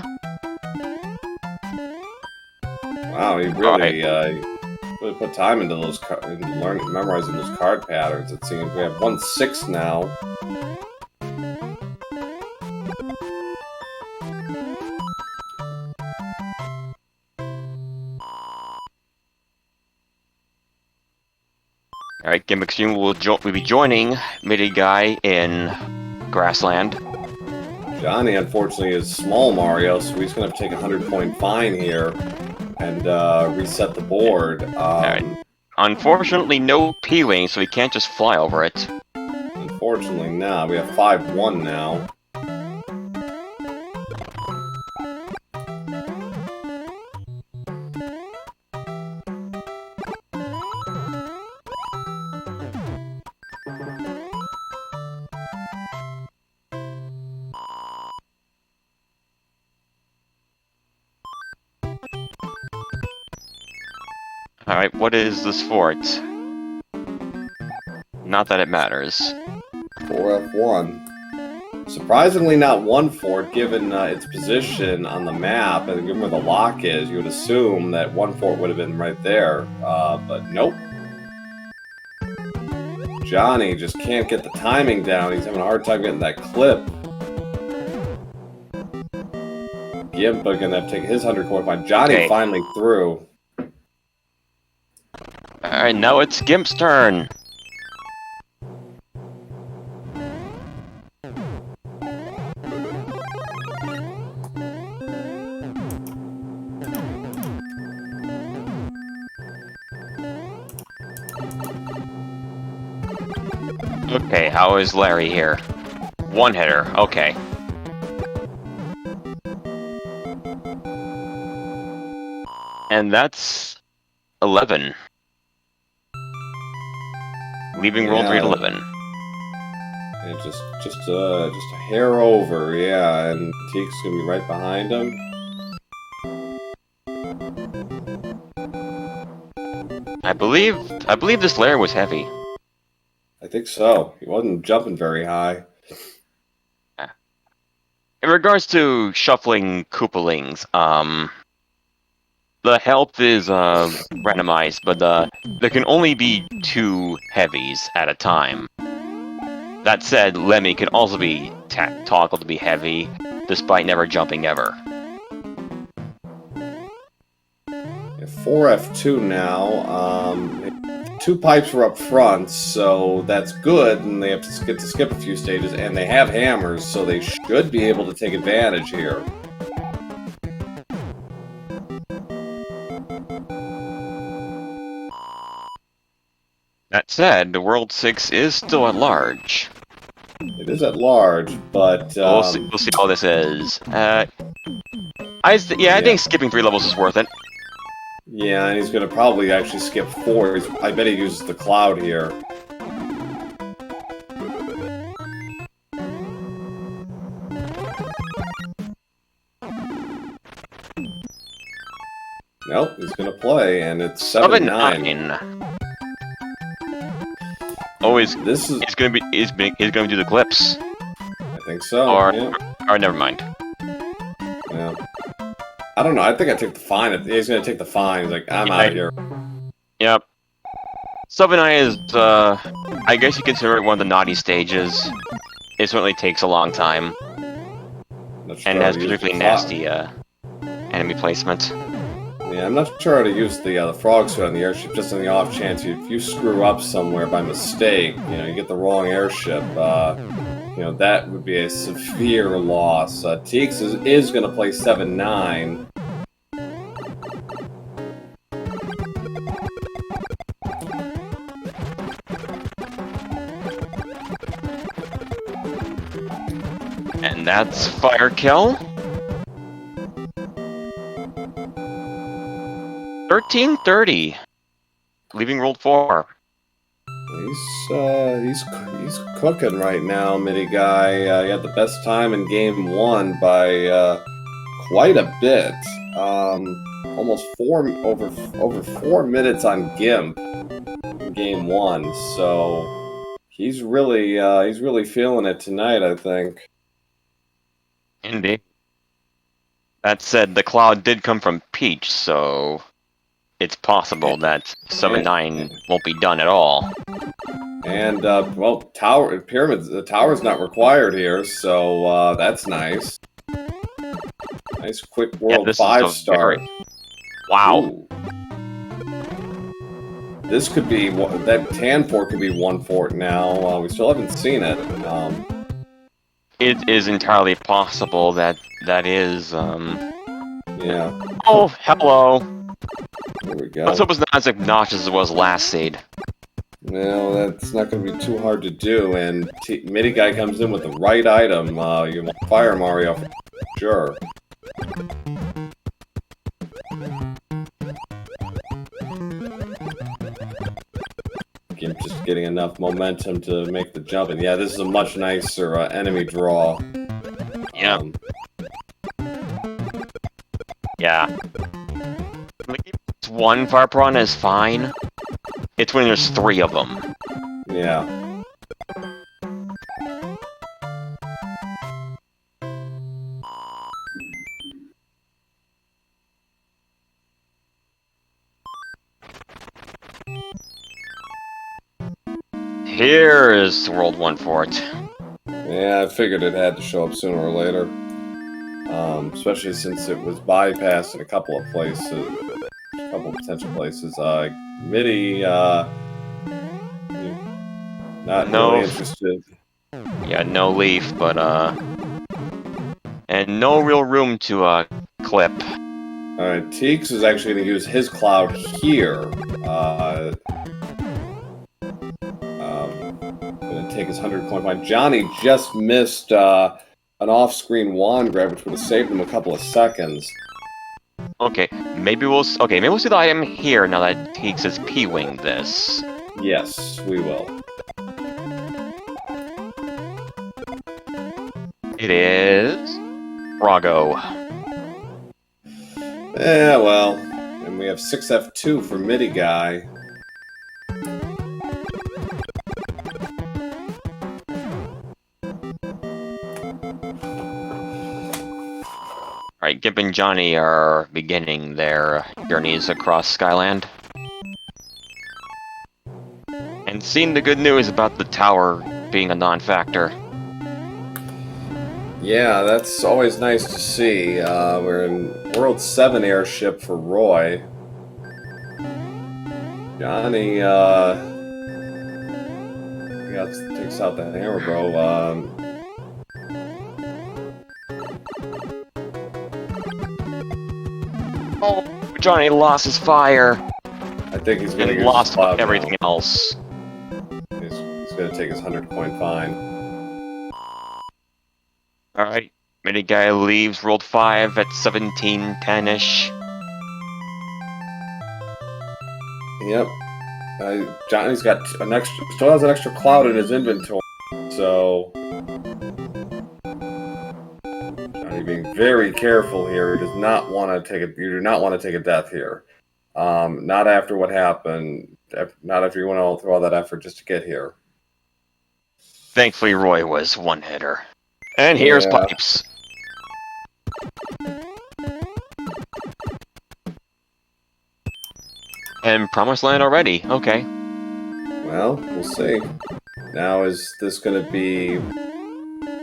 Wow, he really, really put time into those memorizing those card patterns. It seems we have 1-6 now. Alright, Gimpxtreme will be joining MidiGuy in Grassland. Johnny, unfortunately, is small Mario, so he's going to take a 100-point fine here and reset the board. Alright. Unfortunately, no P-Wing, so he can't just fly over it. Unfortunately, no. We have 5-1 now. Alright, what is this fort? Not that it matters. 4F1. Surprisingly not 1-fort, given its position on the map, and given where the lock is, you would assume that 1-fort would have been right there, but nope. Johnny just can't get the timing down. He's having a hard time getting that clip. Gimpa gonna take his 100 coin find. Johnny finally through. Alright, now it's Gimp's turn. Okay, how is Larry here? One hitter, okay. And that's 11. Leaving roll 3 at 11. And just a hair over, yeah, and TEEX gonna be right behind him. I believe this Larry was heavy. I think so. He wasn't jumping very high. In regards to shuffling Koopalings, the health is randomized, but there can only be 2 heavies at a time. That said, Lemmy can also be toggled to be heavy, despite never jumping ever. 4F2 now. 2 pipes were up front, so that's good, and they have to get to skip a few stages, and they have hammers, so they should be able to take advantage here. That said, the World 6 is still at large. It is at large, but we'll see how this is. I think skipping 3 levels is worth it. Yeah, and he's going to probably actually skip 4. I bet he uses the cloud here. Nope, he's going to play, and it's 7-9. Oh, he's going to do the clips. I think so. Or never mind. Yeah. I don't know. I think I take the fine. He's going to take the fine. He's like, I'm out of here. Yep. 7-9 is, I guess you consider it one of the naughty stages. It certainly takes a long time. And has particularly nasty enemy placement. Yeah, I'm not sure how to use the frog suit on the airship, just on the off chance if you screw up somewhere by mistake, you get the wrong airship, that would be a severe loss. TEEX is going to play 7-9. And that's fire kill. 13:30. Leaving roll 4. He's cooking right now, MidiGuy. He had the best time in game 1 by quite a bit. Almost over 4 minutes on Gimp in game 1. So he's really feeling it tonight, I think. Indeed. That said, the cloud did come from Peach, so it's possible that 7-9 won't be done at all. And, the tower's not required here, so, that's nice. Nice quick World 5 start. Wow. Ooh. This could be, that tan fort could be 1-fort now. We still haven't seen it. It is entirely possible that is, Yeah. Oh, hello. There we go. Let's hope it's not as obnoxious as it was last seed. No, that's not going to be too hard to do, and MidiGuy comes in with the right item. You want Fire Mario for sure. Gimp just getting enough momentum to make the jump, and yeah, this is a much nicer enemy draw. Yeah. Yeah. One fire prawn is fine. It's when there's 3 of them. Yeah. here's World 1 Fort. Yeah, I figured it had to show up sooner or later. Especially since it was bypassed in a couple of places, a couple of potential places. MIDI, not No. really interested. Yeah, no leaf, but and no real room to clip. Alright, TEEX is actually going to use his cloud here. Going to take his 100 coin find. Johnny just missed an off-screen wand grab, which would have saved him a couple of seconds. Okay, maybe we'll see the item here now that TEEX is P-wing this. Yes, we will. It is Rago. Yeah, well, and we have 6F2 for MidiGuy. Alright, Gimp and Johnny are beginning their journeys across Skyland. And seeing the good news about the tower being a non-factor. Yeah, that's always nice to see. We're in World 7 airship for Roy. Johnny, takes out that hammer, bro. Oh, Johnny lost his fire. I think he's gonna And use lost his cloud everything now. else. He's gonna take his 100 coin fine. Alright, MidiGuy leaves World 5 at 17:10-ish. Yep. Johnny's got still has an extra cloud in his inventory, so Johnny being very careful here. He does not want to take you do not want to take a death here. Not after what happened. Not after you went through all that effort just to get here. Thankfully, Roy was one hitter. And here's Yeah. Pipes. And Promised Land already. Okay. Well, we'll see. Now, is this going to be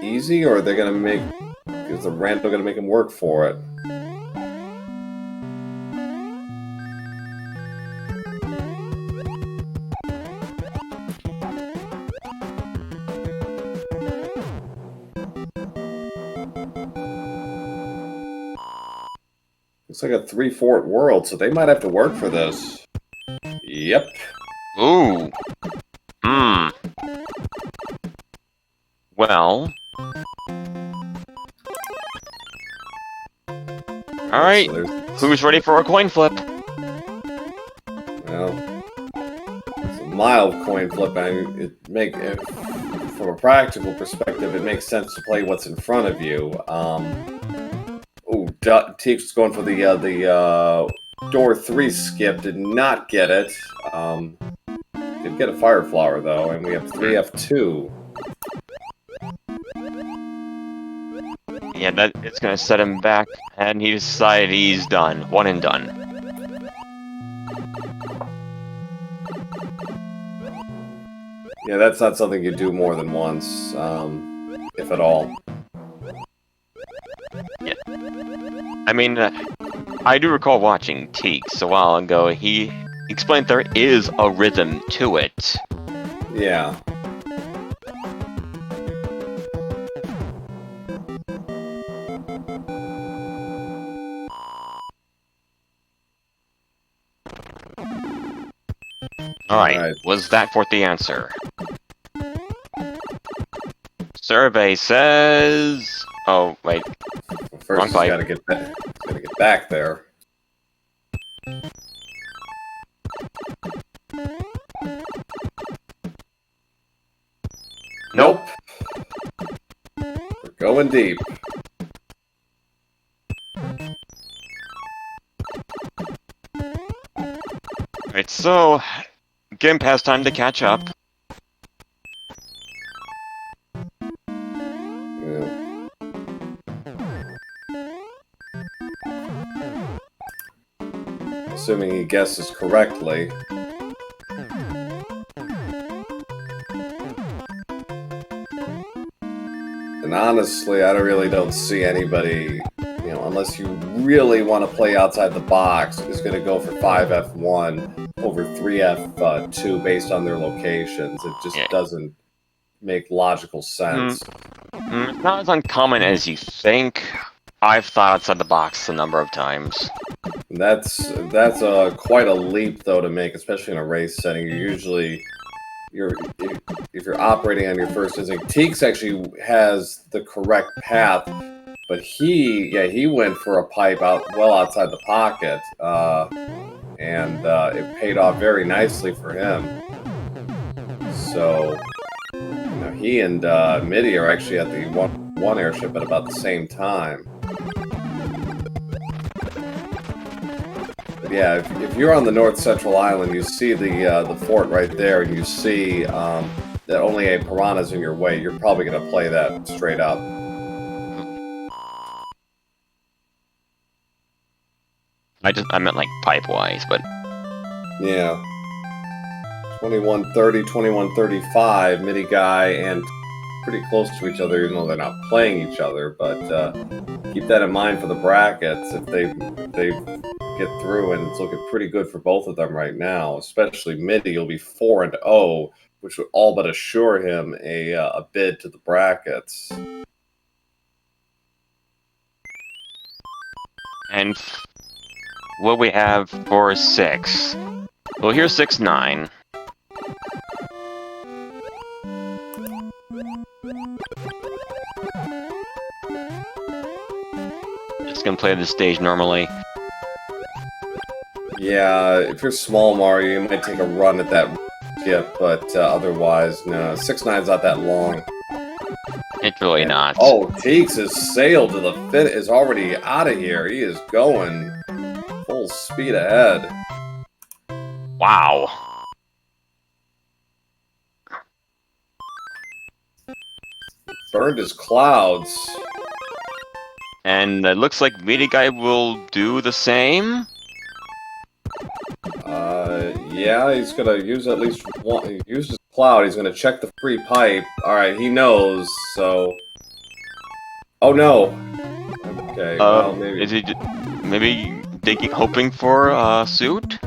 easy, or are they going to make... Is the rando going to make him work for it? Looks like a 3-fort world, so they might have to work for this. Yep. Ooh. Hmm. Well. Alright. So Who's ready for a coin flip? well, it's a mild coin flip. From a practical perspective, it makes sense to play what's in front of you. TEEX is going for the door 3 skip. Did not get it. Did get a fire flower though, and we have 3F2. Yeah, that it's gonna set him back, and he decided he's done. One and done. Yeah, that's not something you do more than once, if at all. Yeah. I mean, I do recall watching TEEX a while ago. He explained there is a rhythm to it. Yeah. Alright, was that for the answer? Survey says... Oh, wait. First, Wrong he's pipe. gotta get back there. Nope. We're going deep. Right, so... Gimp has time to catch up. Yeah. Assuming he guesses correctly. And honestly, I really don't see anybody, you know, unless you really want to play outside the box, is going to go for 5F1 over 3F2 based on their locations. It just doesn't make logical sense. It's not as uncommon as you think. I've thought outside the box a number of times. That's quite a leap though to make, especially in a race setting. Usually, if you're operating on your first instinct, TEEX actually has the correct path, but he went for a pipe well outside the pocket, and it paid off very nicely for him. So, you know, he and Midi are actually at the one airship at about the same time. But yeah, if you're on the North Central Island, you see the fort right there, and you see that only a piranha's in your way, you're probably going to play that straight up. I meant like pipe-wise, but... Yeah. 2130, 2135, MidiGuy, and pretty close to each other, even though they're not playing each other, but keep that in mind for the brackets if they get through, and it's looking pretty good for both of them right now. Especially Midi will be 4-0, which would all but assure him a bid to the brackets. And what we have for 6? Well, here's 6-9. Just gonna play this stage normally. Yeah, if you're small Mario, you might take a run at that skip, but otherwise, no. 6-9's not that long. It's really not. Oh, TEEX has sailed to the fit, is already out of here. He is going full speed ahead. Wow. Burned his clouds. And it looks like MidiGuy will do the same. Yeah, he's gonna use at least one. He uses cloud. He's gonna check the free pipe. All right, he knows. So, oh no. Okay. Well, maybe. Is he maybe hoping for a suit?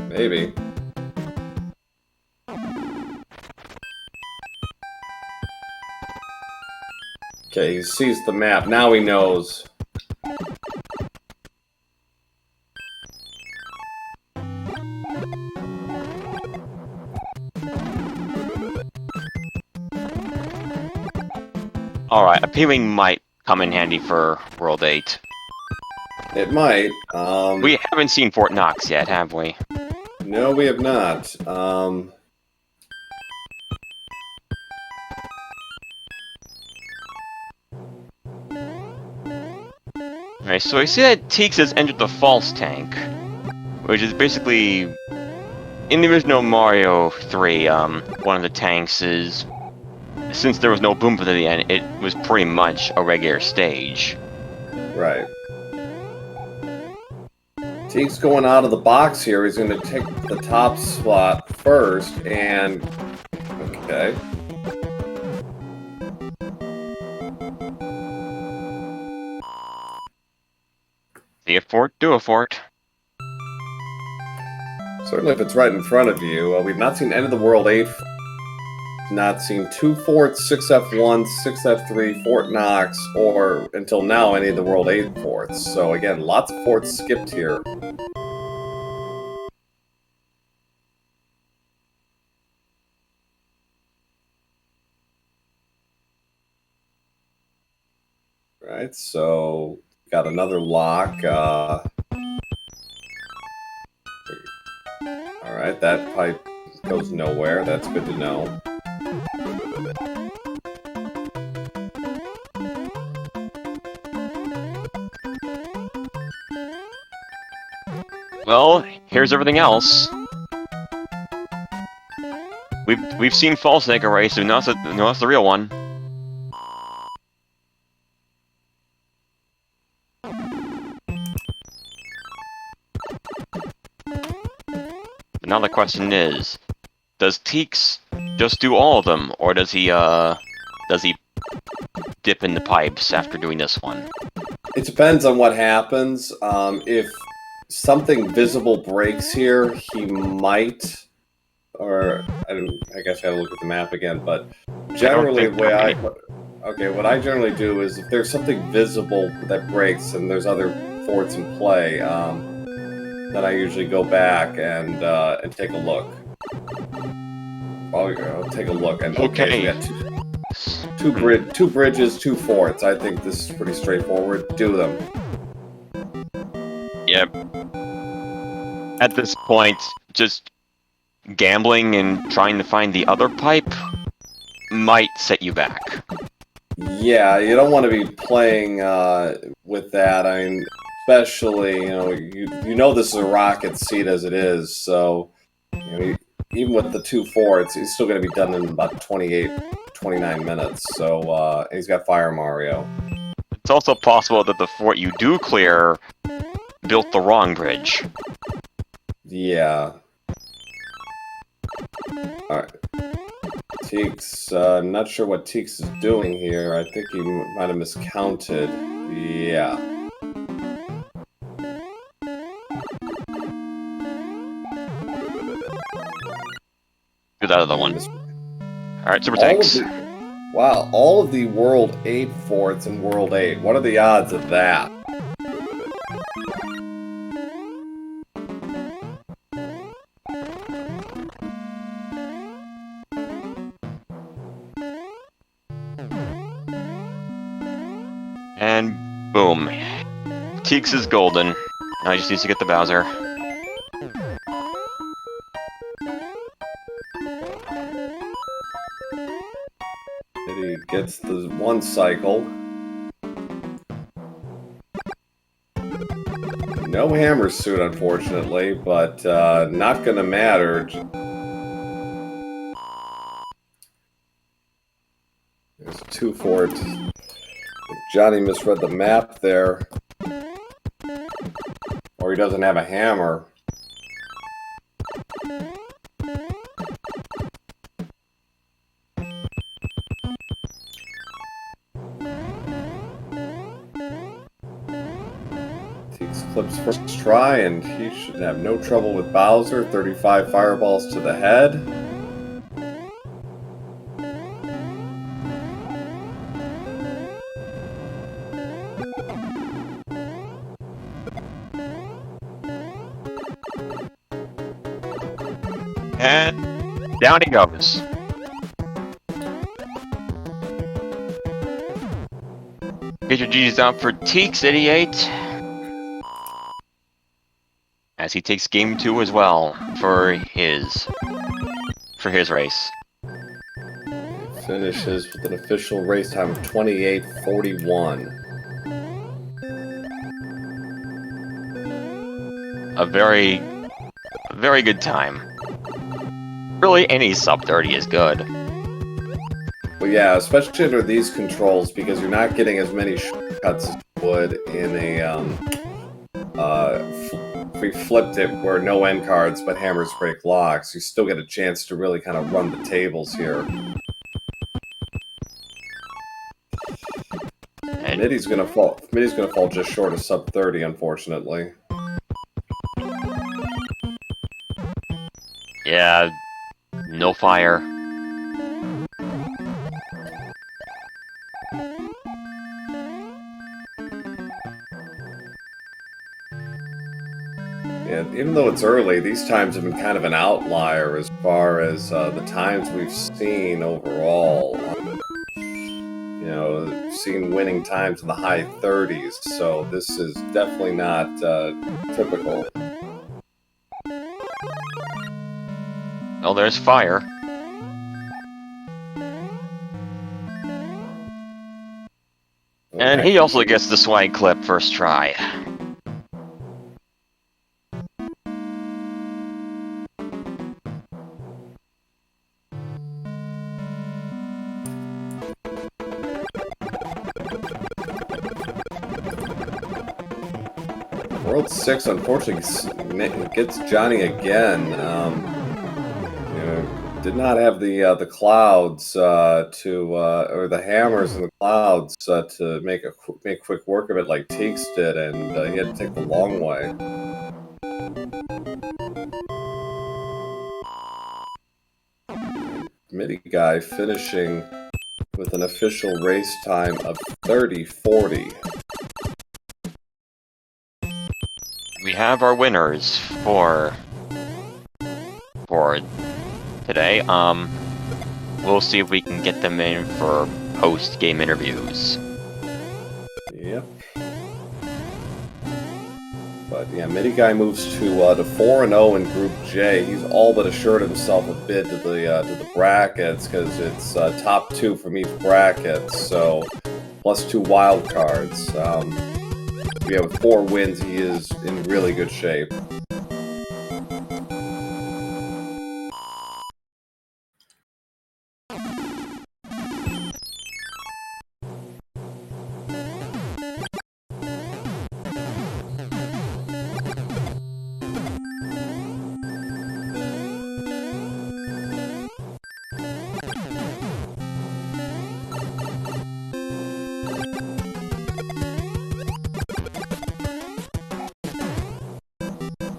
Maybe. Okay, he sees the map. Now he knows. Alright, appealing might come in handy for World 8. It might. We haven't seen Fort Knox yet, have we? No, we have not. Alright, so I see that TEEX has entered the false tank, which is basically, in the original Mario 3, one of the tanks is, since there was no boom at the end, it was pretty much a regular stage. Right. TEEX going out of the box here. He's going to take the top slot first, and... Okay. See a fort, do a fort. Certainly if it's right in front of you. We've not seen End of the World 8. Not seen 2 forts, 6F1, 6F3, Fort Knox, or until now any of the World 8 forts. So again, lots of forts skipped here. Right, so got another lock. Alright, that pipe goes nowhere. That's good to know. Well, here's everything else. We've seen False Snake already, so now it's the real one. But now the question is, does TEEX just do all of them, or does he dip in the pipes after doing this one. It depends on what happens. If something visible breaks here, he might, or I guess I gotta look at the map again, but generally the way what I generally do is if there's something visible that breaks and there's other forts in play, then I usually go back and take a look. I'll take a look and okay, so we got two bridges, 2 forts. I think this is pretty straightforward. Do them. Yep. At this point, just gambling and trying to find the other pipe might set you back. Yeah, you don't want to be playing with that. I mean, especially, you know this is a rocket seat as it is, so even with the 2 forts, he's still going to be done in about 29 minutes. So he's got Fire Mario. It's also possible that the fort you do clear built the wrong bridge. Yeah. Alright. TEEX, not sure what TEEX is doing here. I think he might have miscounted. Yeah. Do that other one. Alright, Super Tanks. Wow, all of the World 8 forts in World 8. What are the odds of that? And boom. TEEX is golden. Now he just needs to get the Bowser. He gets the 1 cycle. No hammer suit, unfortunately, but not gonna matter. There's 2 forts. Johnny misread the map there. Or he doesn't have a hammer. TEEX clips first try, and he should have no trouble with Bowser. 35 fireballs to the head. And down he goes. Get your G's out for TEEX, idiot. As he takes game 2 as well for his race. Finishes with an official race time of 28:41. A very good time. Really, any sub 30 is good. Well, yeah, especially under these controls, because you're not getting as many shortcuts as you would in a if we flipped it where no end cards but hammers break locks. You still get a chance to really kind of run the tables here. And Midi's gonna fall just short of sub 30, unfortunately. Yeah, no fire. Yeah, even though it's early, these times have been kind of an outlier as far as the times we've seen overall. We've seen winning times in the high 30s, so this is definitely not typical. Oh, there's fire. And he also gets the swag clip first try. World 6, unfortunately, gets Johnny again. did not have the clouds or the hammers in the clouds to make quick work of it like TEEX did, and he had to take the long way. MidiGuy finishing with an official race time of 30:40. We have our winners for today. We'll see if we can get them in for post-game interviews. Yep. But yeah, MidiGuy moves to 4-0 in Group J. He's all but assured himself a bid to the brackets because it's top 2 from each bracket. So plus 2 wild cards. Yeah, with 4 wins, he is in really good shape.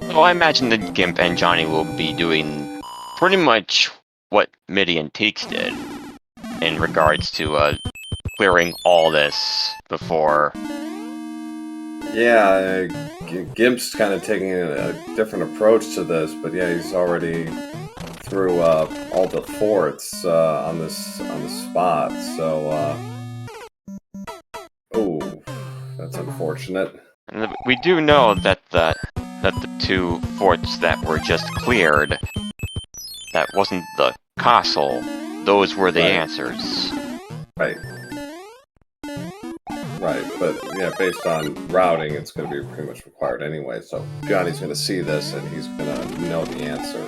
So I imagine that Gimp and Johnny will be doing pretty much what Midi and TEEX did in regards to clearing all this before. Yeah, Gimp's kind of taking a different approach to this, but yeah, he's already through all the forts on this spot. So, oh, that's unfortunate. And we do know that the 2 forts that were just cleared, that wasn't the castle. Those were the answers. Right. Right, but yeah, based on routing, it's going to be pretty much required anyway. So Johnny's going to see this and he's going to know the answer.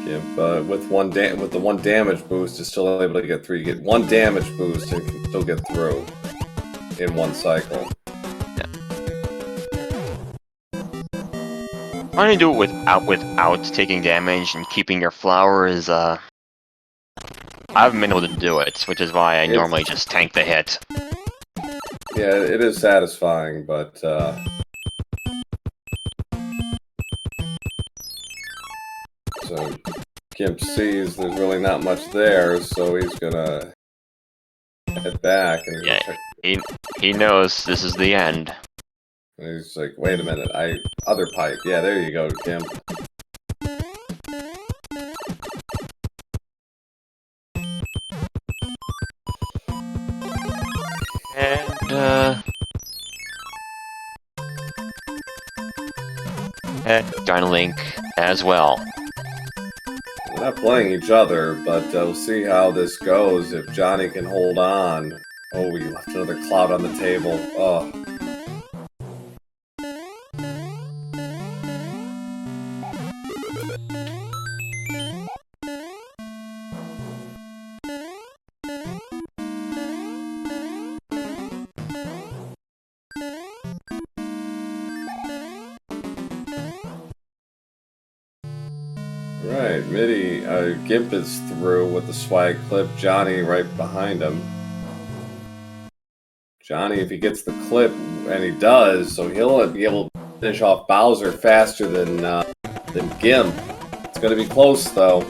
Gimp, with the 1 damage boost, is still able to get through. You get 1 damage boost and can still get through in 1 cycle. Yeah. Trying to do it without taking damage and keeping your flower is I haven't been able to do it, which is why I normally just tank the hit. Yeah, it is satisfying, but so Gimp sees there's really not much there, so he's gonna head back and yeah, he knows this is the end. And he's like, wait a minute, other pipe. Yeah, there you go, Gimp. And JonnyLink as well. They're not playing each other, but we'll see how this goes if Johnny can hold on. Oh, we left another cloud on the table. Oh. Right, Gimp is through with the swag clip. Johnny right behind him. Johnny, if he gets the clip, and he does, so he'll be able to finish off Bowser faster than Gimp. It's going to be close, though.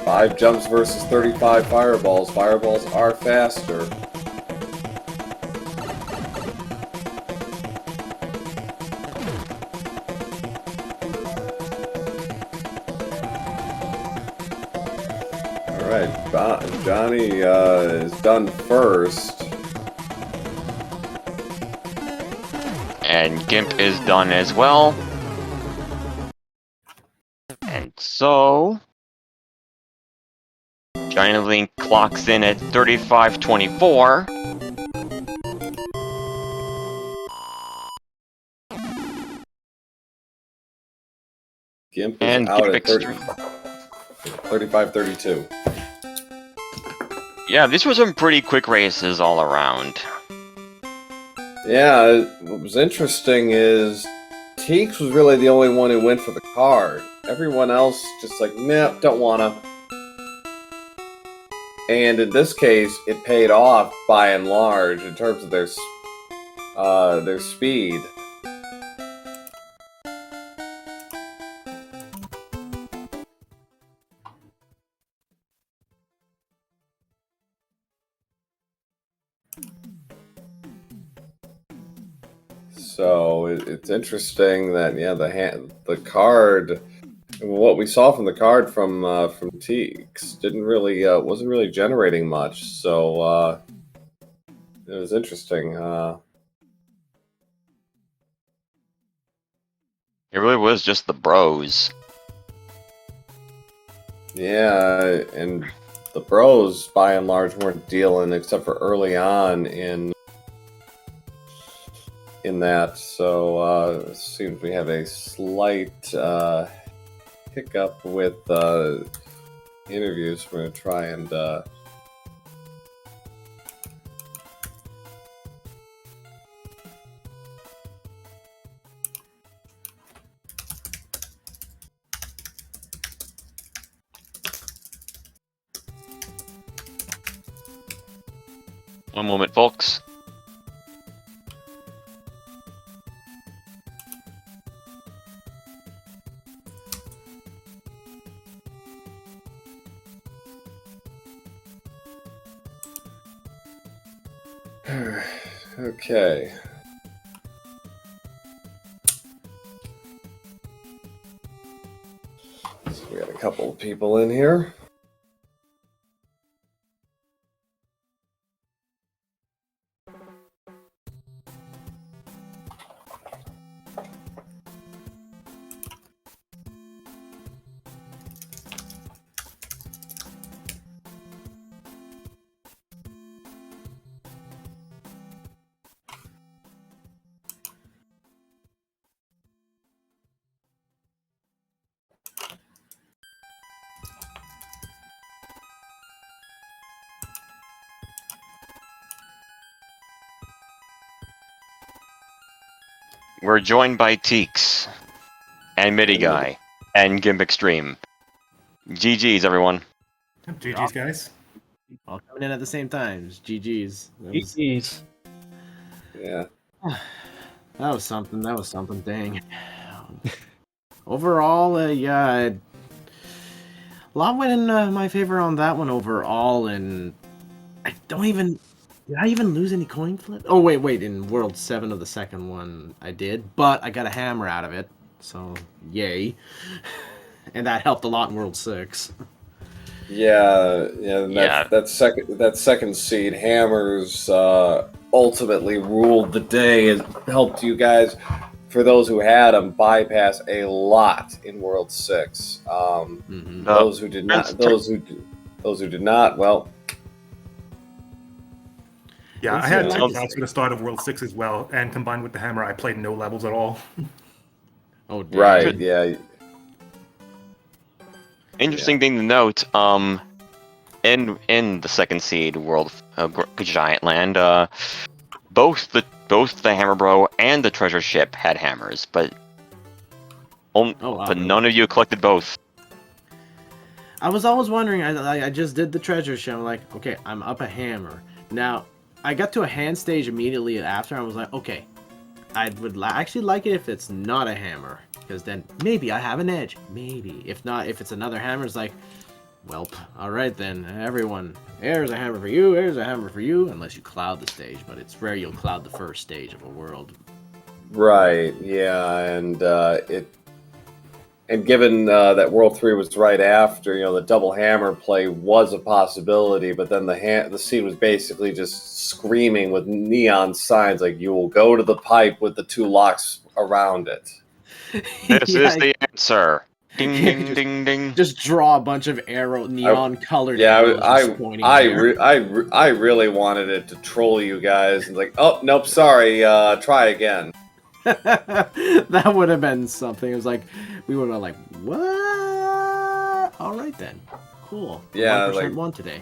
Five jumps versus 35 fireballs. Fireballs are faster. Alright, Johnny is done first. And Gimp is done as well. And so JonnyLink clocks in at 35.24. Gimp is And out at Gimpxtreme. 35-32. Yeah, these were some pretty quick races all around. Yeah, what was interesting is TEEX was really the only one who went for the card. Everyone else just like, nah, don't wanna. And in this case, it paid off by and large in terms of their speed. So it's interesting that the card, what we saw from the card from TEEX wasn't really generating much. So it was interesting. It really was just the bros. Yeah, and the bros by and large weren't dealing except for early on in that. So it seems we have a slight hiccup with interviews. We're going to try and One moment, folks. okay. So we got a couple of people in here. We're joined by TEEX and MidiGuy and Gimpxtreme. GG's, everyone. GG's, guys. All coming in at the same time. GG's. GG's. Yeah. That was something. That was something. Dang. Overall, yeah, a lot went in my favor on that one overall, and I don't even. Did I even lose any coin flip? Oh wait! In World 7 of the second one, I did, but I got a hammer out of it, so yay! And that helped a lot in World 6. Yeah. Yeah. That second seed, Hammers, ultimately ruled the day. It helped you guys, for those who had them, bypass a lot in World 6. Those who did not, those who did not, well. Yeah, I had two accounts for the start of World 6 as well, and combined with the hammer, I played no levels at all. Oh, dang. Right, yeah. Interesting thing to note, in the second seed world, Giant Land, both the Hammer Bro and the Treasure Ship had hammers, but none of you collected both. I was always wondering. I just did the treasure ship. I'm like, okay, I'm up a hammer now. I got to a hand stage immediately after. I was like, okay, I would actually like it if it's not a hammer, because then maybe I have an edge. Maybe. If not, if it's another hammer, it's like, welp. All right then, everyone. Here's a hammer for you. Here's a hammer for you. Unless you cloud the stage, but it's rare you'll cloud the first stage of a world. Right, yeah, and given that World 3 was right after, the double hammer play was a possibility, but then the scene was basically just screaming with neon signs like, you will go to the pipe with the two locks around it. This is the answer. Ding, ding, ding, ding. Just draw a bunch of neon colored Yeah, arrows just pointing there. I really wanted it to troll you guys and like, oh nope, sorry, try again. That would have been something. It was like we would have been like, what? All right then, cool. Yeah, 1% like won today.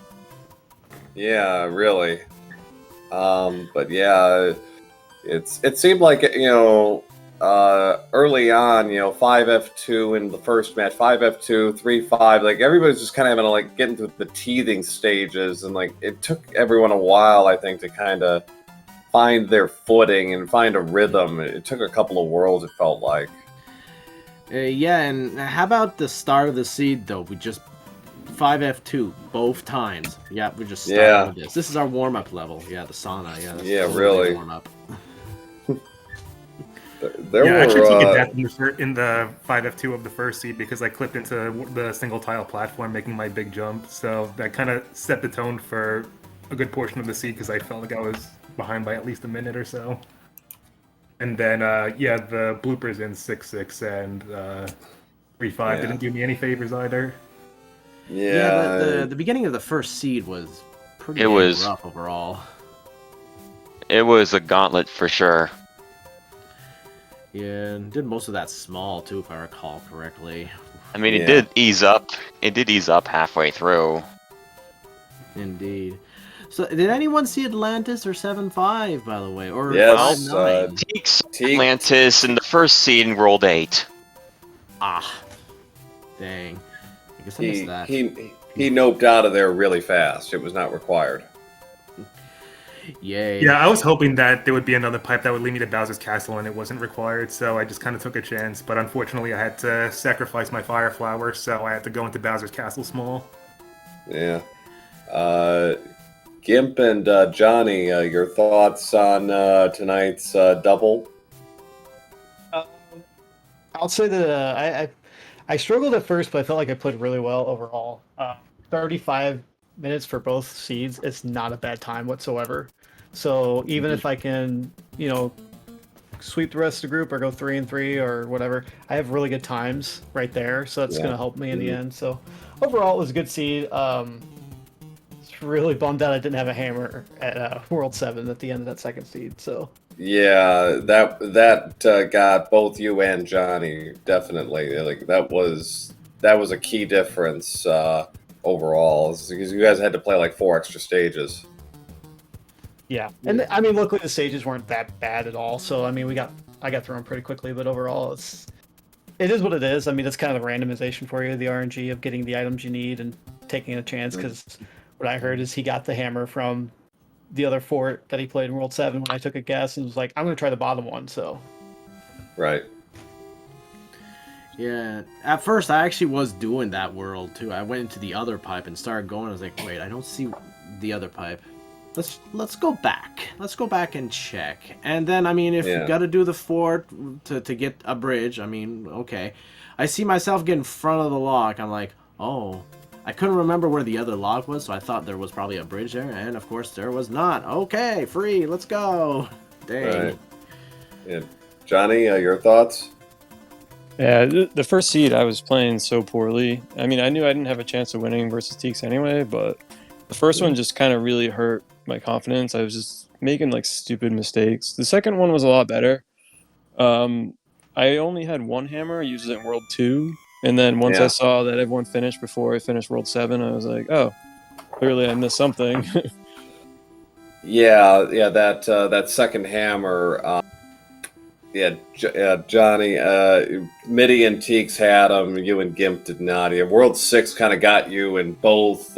Yeah, really. But yeah, it seemed like early on, 5F2 in the first match, 5F2, 3-5, like everybody's just kind of having to like get into the teething stages, and like it took everyone a while, I think, to kind of find their footing and find a rhythm. It took a couple of worlds, it felt like. Yeah, and how about the start of the seed though? We just 5F2 both times. Yeah, we just started with this. This is our warm-up level. Yeah, the sauna. Yeah, that's really. Warm-up. I actually took a death in the 5F2 of the first seed because I clipped into the single tile platform, making my big jump. So that kind of set the tone for a good portion of the seed because I felt like I was behind by at least a minute or so. And then, the bloopers in 6-6 and 3-5 didn't do me any favors either. Yeah, but the beginning of the first seed was pretty rough overall. It was a gauntlet for sure. Yeah, and did most of that small too, if I recall correctly. I mean, it did ease up. It did ease up halfway through. Indeed. So, did anyone see Atlantis or 7-5, by the way? Or yes, 5-9? TEEX Atlantis in the first seed in World 8. Ah, dang. I guess I missed that. He noped out of there really fast. It was not required. Yay. Yeah, I was hoping that there would be another pipe that would lead me to Bowser's Castle, and it wasn't required, so I just kind of took a chance. But unfortunately, I had to sacrifice my Fire Flower, so I had to go into Bowser's Castle small. Yeah. Gimp and Johnny, your thoughts on tonight's double? I'll say that I struggled at first, but I felt like I played really well overall. 35 minutes for both seeds, it's not a bad time whatsoever. So even if I can, sweep the rest of the group or go 3-3 or whatever, I have really good times right there. So that's going to help me in the end. So overall, it was a good seed. It's really bummed out I didn't have a hammer at World 7 at the end of that second seed. So yeah, that got both you and Johnny definitely. Like that was a key difference overall, because you guys had to play like 4 extra stages. Yeah, and I mean, luckily the stages weren't that bad at all. So I mean, I got through them pretty quickly, but overall, it is what it is. I mean, it's kind of the randomization for you, the RNG of getting the items you need and taking a chance. Because what I heard is he got the hammer from the other fort that he played in World 7 when I took a guess and was like, I'm going to try the bottom one. So right. Yeah, at first I actually was doing that world too. I went into the other pipe and started going. I was like, wait, I don't see the other pipe. Let's go back. Let's go back and check. And then, I mean, if you got to do the fort to get a bridge, I mean, okay. I see myself get in front of the log. I'm like, oh, I couldn't remember where the other log was, so I thought there was probably a bridge there, and of course there was not. Okay, free. Let's go. Dang. Right. Yeah, Johnny, your thoughts? Yeah, the first seed I was playing so poorly. I mean, I knew I didn't have a chance of winning versus TEEX anyway, but the first one just kind of really hurt my confidence. I was just making like stupid mistakes. The second one was a lot better. I only had one hammer, I used it in World 2, and then once I saw that everyone finished before I finished World 7, I was like, oh, clearly I missed something. that second hammer. Johnny, Midi and TEEX had them. You and Gimp did not. Yeah, World 6 kind of got you in both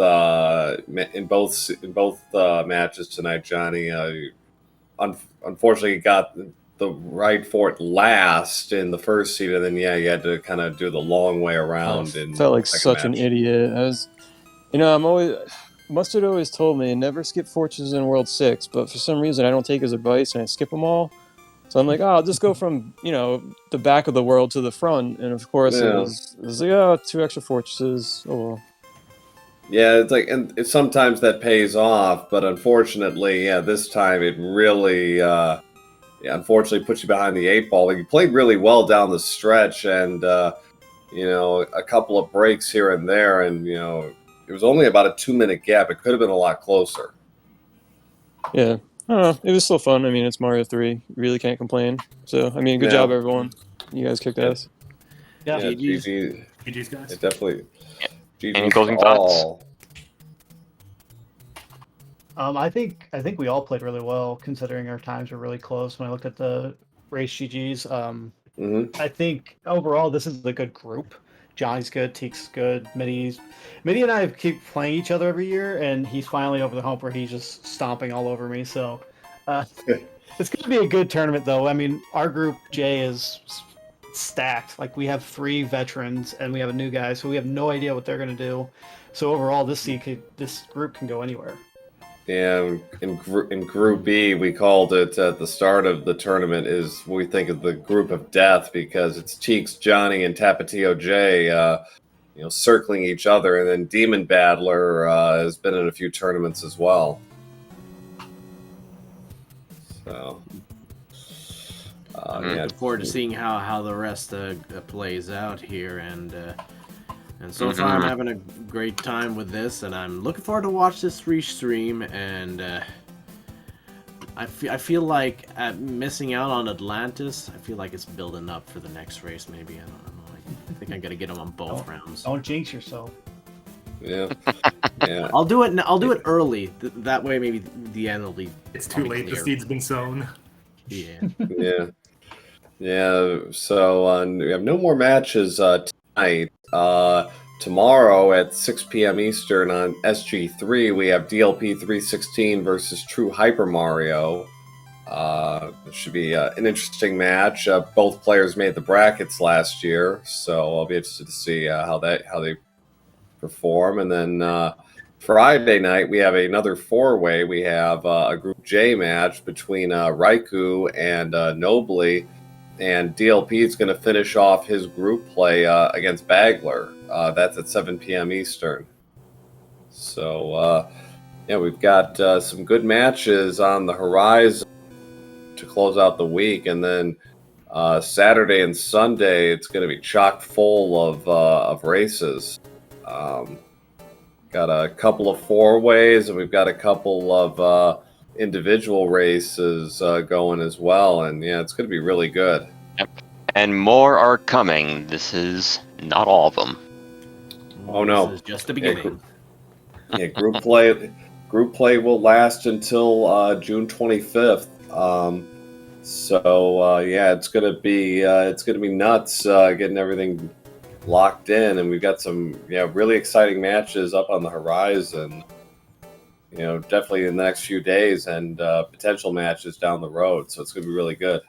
matches tonight, Johnny. Unfortunately, you got the right fort last in the first seed, and then you had to kind of do the long way around. I felt like such an idiot. I was, Mustard always told me never skip fortunes in World 6, but for some reason I don't take his advice and I skip them all. So I'm like, I'll just go from, the back of the world to the front. And of course, it was like, 2 extra fortresses. Oh, well. Yeah, it's like, and sometimes that pays off, but unfortunately, this time it really, unfortunately puts you behind the 8 ball. Like, you played really well down the stretch, and a couple of breaks here and there, and it was only about a 2-minute gap. It could have been a lot closer. Yeah, I don't know. It was still fun. I mean, it's Mario 3. Really can't complain. So, I mean, good job, everyone. You guys kicked ass. Yeah, GG. GG's, guys. It definitely. Any GG's closing to thoughts? all. I think we all played really well considering our times were really close. When I looked at the race GGs, I think overall this is a good group. Johnny's good, Teeks is good, Midi and I keep playing each other every year, and he's finally over the hump where he's just stomping all over me. So it's going to be a good tournament, though. I mean, our group J is stacked. Like, we have 3 veterans and we have a new guy, so we have no idea what they're going to do. So overall, this group can go anywhere. Yeah, in Group B, we called it at the start of the tournament is we think of the group of death because it's TEEX, Johnny, and Tapatio J, circling each other, and then Demon Battler has been in a few tournaments as well. So, Looking forward to seeing how the rest plays out here, and so far I'm having a great time with this, and I'm looking forward to watch this restream, and I feel like missing out on Atlantis. I feel like it's building up for the next race. Maybe I don't know. I think I gotta get them on both rounds. Don't jinx yourself. Yeah, yeah. I'll do it early. That way, maybe the end will be. It's too late. Clear. The seed's been sown. Yeah. Yeah. So we have no more matches tonight. Tomorrow at 6 p.m. Eastern on SG3, we have DLP 316 versus True Hyper Mario. It should be an interesting match. Both players made the brackets last year, so I'll be interested to see how they perform. And then Friday night, we have another 4-way. We have a Group J match between Raikou and Nobly. And DLP is going to finish off his group play against Bagler. That's at 7 p.m. Eastern. So, we've got some good matches on the horizon to close out the week. And then Saturday and Sunday, it's going to be chock full of races. Got a couple of 4-ways, and we've got a couple of individual races going as well, and it's going to be really good. Yep. And more are coming. This is not all of them. Oh no, this is just the beginning. Group play will last until June 25th. It's gonna be nuts getting everything locked in, and we've got some really exciting matches up on the horizon. Definitely in the next few days, and potential matches down the road. So it's going to be really good.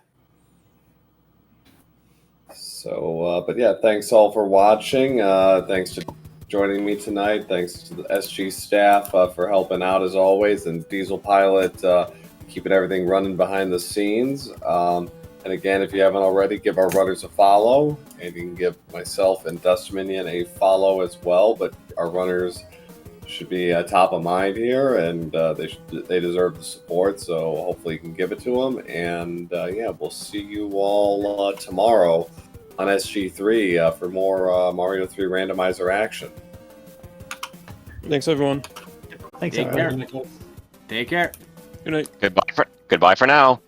So, thanks all for watching. Thanks to joining me tonight. Thanks to the SG staff for helping out as always, and Diesel Pilot keeping everything running behind the scenes. And again, if you haven't already, give our runners a follow, and you can give myself and Dust Dominion a follow as well. But our runners should be top of mind here, and they deserve the support, so hopefully you can give it to them. And we'll see you all tomorrow on SG3 for more Mario 3 randomizer action. Thanks, everyone. Thanks, Take everyone. care. Take care. Good night. Goodbye for now.